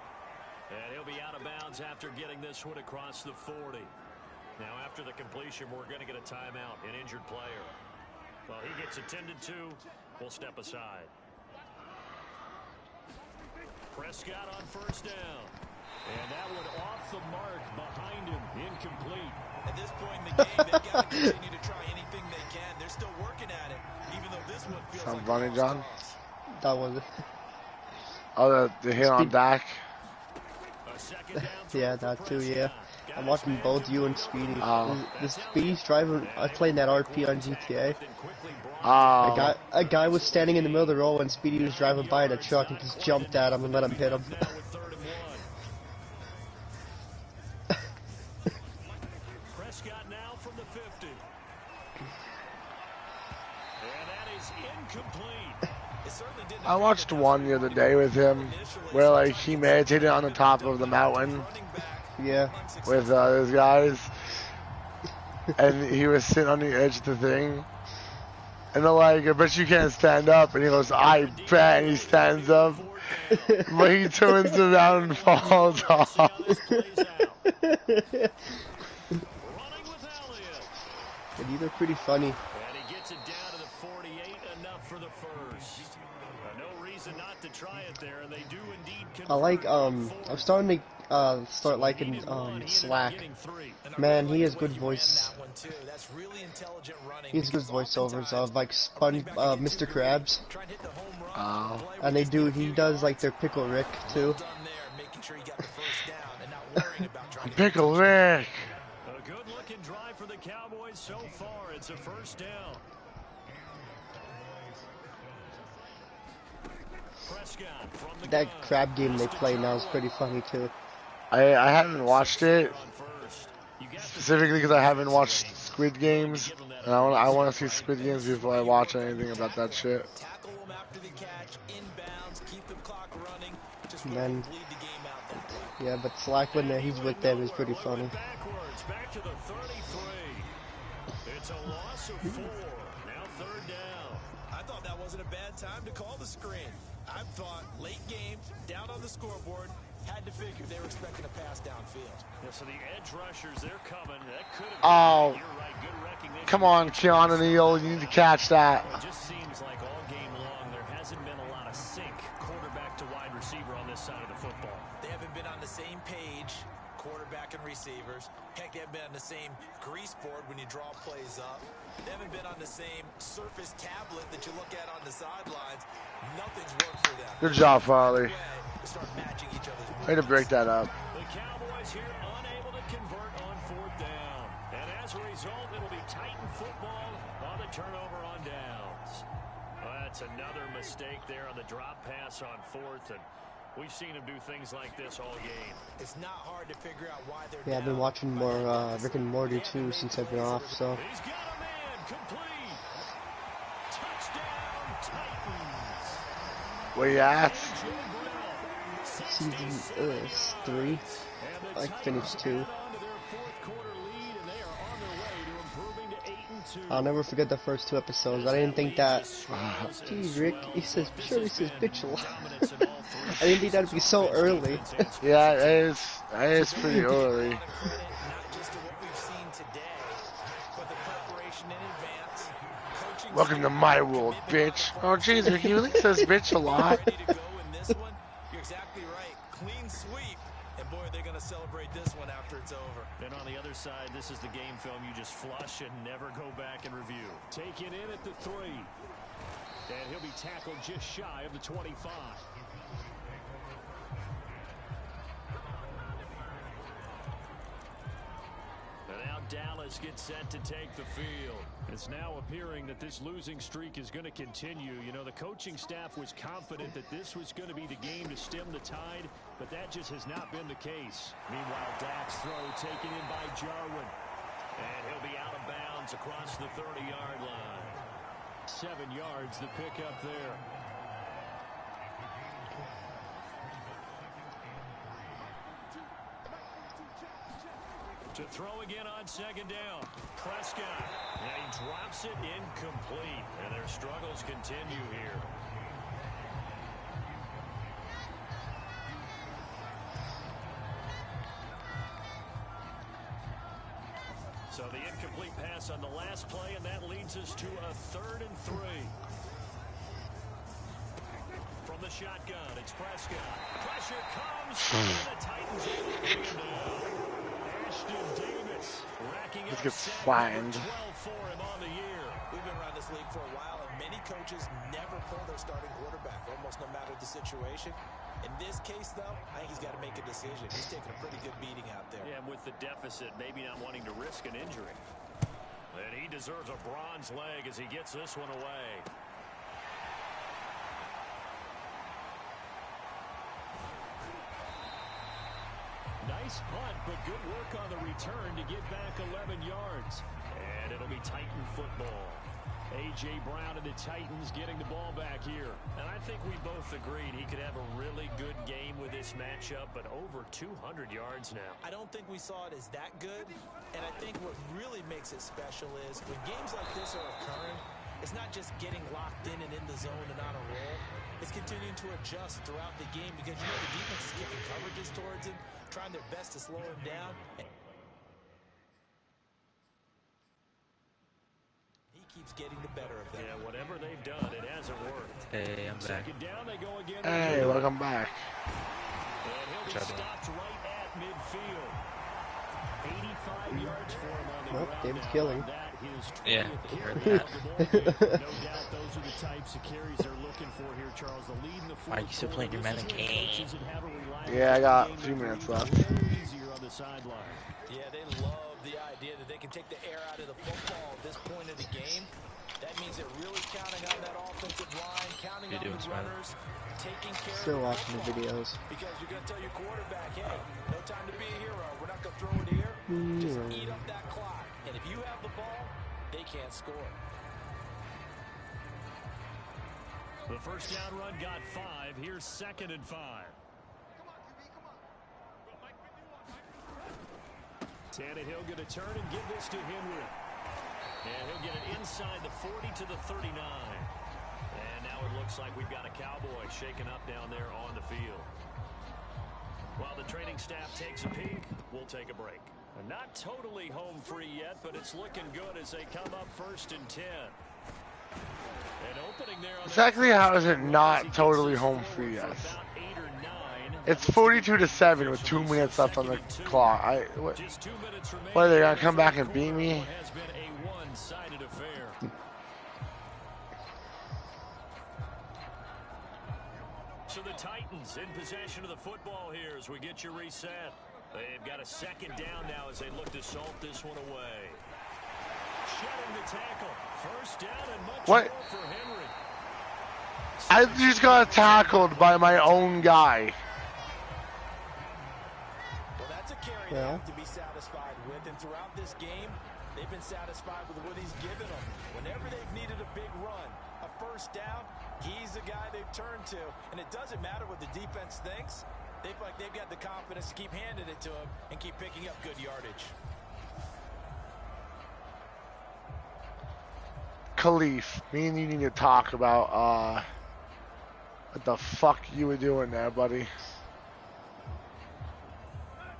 And he'll be out of bounds after getting this one across the 40. Now after the completion, we're going to get a timeout, an injured player. Well, he gets attended to. We'll step aside. Prescott on first down. And that one off the mark behind him. Incomplete. At this point in the game, they've got to continue to try anything they can. They're still working at it, even though this one feels like funny, John. That was. Oh, the hit on Dak. Yeah, that too. Yeah, I'm watching both you and Speedy. This Speedy's driving. I played that RP on GTA. A guy was standing in the middle of the road when Speedy was driving by in a truck and just jumped at him and let him hit him. Prescott now from the 50. And that is incomplete. I watched one the other day with him where like he meditated on the top of the mountain. Yeah. With those guys. And he was sitting on the edge of the thing. And they're like, I bet you can't stand up. And he goes, I bet. And he stands up. But he turns around and falls off. And these are pretty funny. And he gets it down to the 48, enough for the first. No reason not to try it there, and they do indeed convert. I like, I'm starting to start liking Slack. Man, he has good voice. He has good voiceovers of like Mr. Krabs. And he does like their Pickle Rick too. Pickle Rick. A good looking drive for the Cowboys so far. It's a first down. That crab game they play now is pretty funny too. I haven't watched it specifically because I haven't watched Squid Games, and I want to see Squid Games before I watch anything about that shit. And then, yeah, but Slack when he's with them is pretty funny. Back to the 33. It's a loss of 4. Now third down. I thought that wasn't a bad time to call the screen. I thought late game, down on the scoreboard, had to figure they were expecting a pass downfield. Yeah, so the edge rushers, they're coming. That could have been, you're right, good recognition. Come on, Keanu Neal, you need to catch that. It just seems like all game long there hasn't been a lot of sync quarterback to wide receiver on this side of the football. They haven't been on the same page, quarterback and receivers. Heck, they haven't been on the same grease board when you draw plays up. They haven't been on the same Surface tablet that you look at on the sidelines. Nothing's worked for them. Good job, Farley. Way to break that up. The Cowboys here unable to convert on fourth down. And as a result, it'll be Titan football on the turnover on downs. Well, that's another mistake there on the drop pass on fourth. And we've seen him do things like this all game. It's not hard to figure out why they're I've been watching more Rick and Morty too since I've been off, so. He's got a man complete. Touchdown Titans. Where you at? Season 3. I finished 2. I'll never forget the first 2 episodes. I didn't think that. Geez, Rick, he says bitch a lot. I didn't think that'd be so early. Yeah, it is pretty early. Welcome to my world, bitch. Oh, jeez, Rick, he really says bitch a lot. You're exactly right. Clean sweep. And boy, they're going to celebrate this one after it's over. And on the other side, this is the game film you just flush and never go back and review. Take it in at the 3. And he'll be tackled just shy of the 25. And now Dallas gets set to take the field. It's now appearing that this losing streak is going to continue. You know, the coaching staff was confident that this was going to be the game to stem the tide, but that just has not been the case. Meanwhile, Dak's throw taken in by Jarwin. And he'll be out of bounds across the 30-yard line. 7 yards the pickup there. To throw again on second down. Prescott. And he drops it incomplete. And their struggles continue here. So the incomplete pass on the last play, and that leads us to a 3rd and 3. From the shotgun, it's Prescott. Pressure comes, and the Titans able to bring him down. Ashton Davis racking up 12 for him on the year. We've been around this league for a while, and many coaches never pull their starting quarterback, almost no matter the situation. In this case, though, I think he's got to make a decision. He's taking a pretty good beating out there. Yeah, and with the deficit, maybe not wanting to risk an injury. And he deserves a bronze leg as he gets this one away. Nice punt, but good work on the return to get back 11 yards. And it'll be Titan football. A.J. Brown and the Titans getting the ball back here. And I think we both agreed he could have a really good game with this matchup, but over 200 yards now. I don't think we saw it as that good, and I think what really makes it special is when games like this are occurring, it's not just getting locked in and in the zone and on a roll. It's continuing to adjust throughout the game because you know the defense is giving coverages towards him, trying their best to slow him down. Keeps getting the better of them. Yeah, whatever they've done, it hasn't worked. Hey, I'm back. Down, they go again. Hey, welcome back. And he'll be stopped right at midfield. 85 yards for him on the ground. David's killing. Yeah. No doubt those are the types of carries they're looking for here, Charles. The lead in the Why are you still playing your Madden game? Yeah, I got 3 minutes left. Yeah, they love the idea that they can take the air out of the football at this point of the game. That means they're really counting on that offensive line, counting on the runners, taking care of Still watching the videos. Because you're going to tell your quarterback, hey, no time to be a hero. We're not going to throw it here. Just eat up that clock. And if you have the ball, they can't score. The first down run got 5. Here's 2nd and 5. Tannehill going to turn and give this to Henry. And he'll get it inside the 40 to the 39. And now it looks like we've got a Cowboy shaken up down there on the field. While the training staff takes a peek, we'll take a break. And not totally home free yet, but it's looking good as they come up 1st and 10. And opening there on Exactly how is it not totally home free yet? It's 42-7 with 2 minutes left on the clock. What are they gonna come back and beat me? So the Titans in possession of the football here as we get you reset. They've got a 2nd down now as they look to salt this one away. Shedding the tackle. 1st down and much more for Henry. I just got tackled by my own guy. Well, that's a carry they have to be satisfied with, and throughout this game, they've been satisfied with what he's given them. Whenever they've needed a big run, a 1st down, he's the guy they've turned to, and it doesn't matter what the defense thinks. They feel like they've got the confidence to keep handing it to him and keep picking up good yardage. Khalif, me and you need to talk about what the fuck you were doing there, buddy.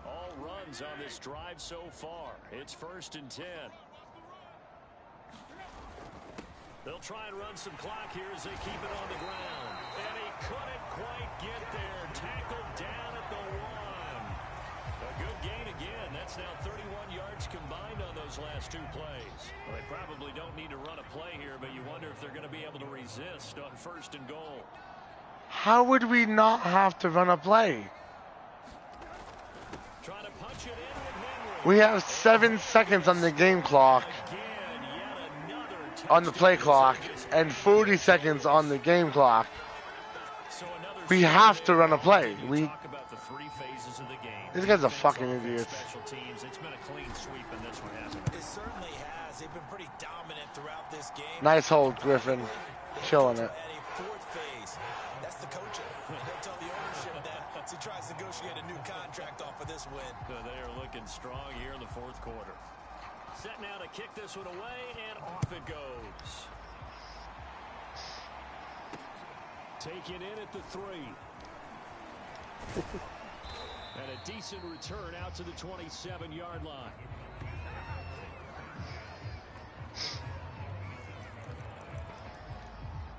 All runs on this drive so far. It's 1st and 10. They'll try and run some clock here as they keep it on the ground. And he couldn't quite get there. Tackled down at the 1. A good gain again. That's now 31 yards combined on those last 2 plays. Well, they probably don't need to run a play here, but you wonder if they're going to be able to resist on 1st and goal. How would we not have to run a play? Trying to punch it in with Henry. We have 7 seconds on the game clock, on the play clock, and 40 seconds on the game clock. We have to run a play. This guy's a fucking idiot. It certainly has. They've They've been pretty dominant throughout this game. Nice hold, Griffin. Killing it. That's the coaching. He'll tell the ownership that as he tries to negotiate a new contract off of this win. They are looking strong here in the fourth quarter. Set now to kick this one away, and off it goes. Taking in at the 3. And a decent return out to the 27-yard line.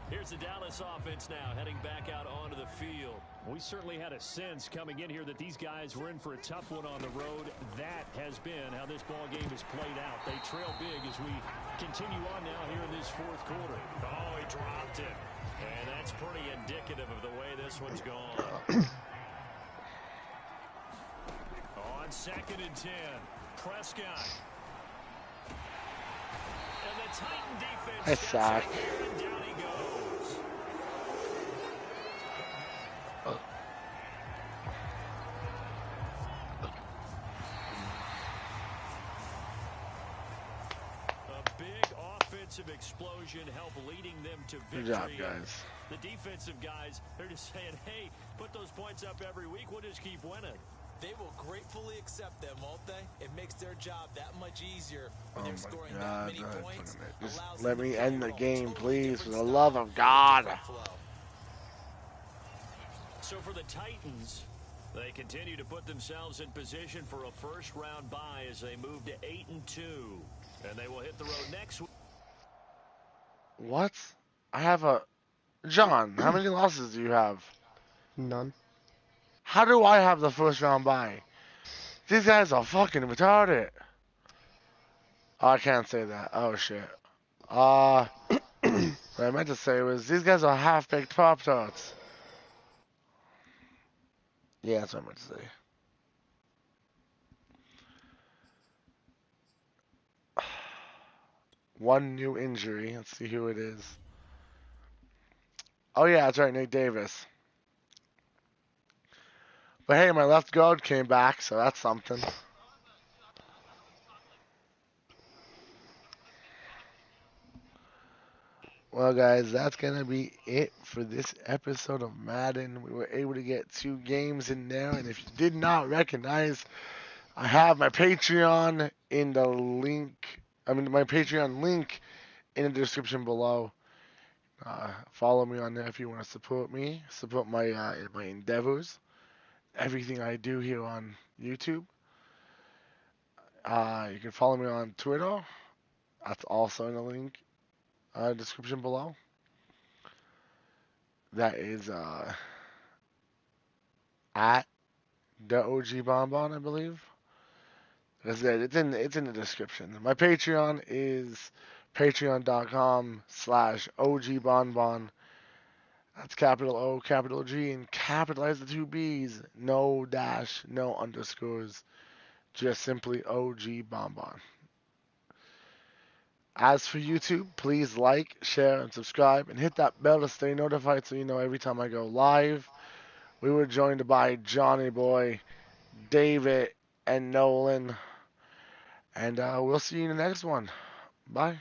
Here's the Dallas offense now heading back out onto the field. We certainly had a sense coming in here that these guys were in for a tough one on the road. That has been how this ball game has played out. They trail big as we continue on now here in this fourth quarter. Oh, he dropped it. And that's pretty indicative of the way this one's gone. On 2nd and 10, Prescott. And the Titan defense sack. and down he goes. Explosion help leading them to victory. Good job, guys. The defensive guys, they're just saying, hey, put those points up every week. We'll just keep winning. They will gratefully accept them, won't they? It makes their job that much easier when they're scoring that many points. Just let me end the game, please, for the love of God. So for the Titans, they continue to put themselves in position for a first-round bye as they move to 8-2. And they will hit the road next week. What? I have a... John, how many losses do you have? None. How do I have the first round bye? These guys are fucking retarded. Oh, I can't say that. Oh, shit. What I meant to say was, these guys are half-baked Pop-Tarts. Yeah, that's what I meant to say. One new injury. Let's see who it is. Oh, yeah, that's right, Nate Davis. But hey, my left guard came back, so that's something. Well, guys, that's going to be it for this episode of Madden. We were able to get 2 games in there, and if you did not recognize, I have my Patreon in the link. My Patreon link in the description below. Follow me on there if you want to support me, support my my endeavors, everything I do here on YouTube. You can follow me on Twitter. That's also in the link description below. That is at the OG-BonBon, I believe. It's in the description. My Patreon is patreon.com/OG-BonBon. That's capital O, capital G, and capitalize the 2 B's. No dash, no underscores. Just simply OG-BonBon. As for YouTube, please like, share, and subscribe, and hit that bell to stay notified so you know every time I go live. We were joined by Johnny Boy, David, and Nolan. And we'll see you in the next one. Bye.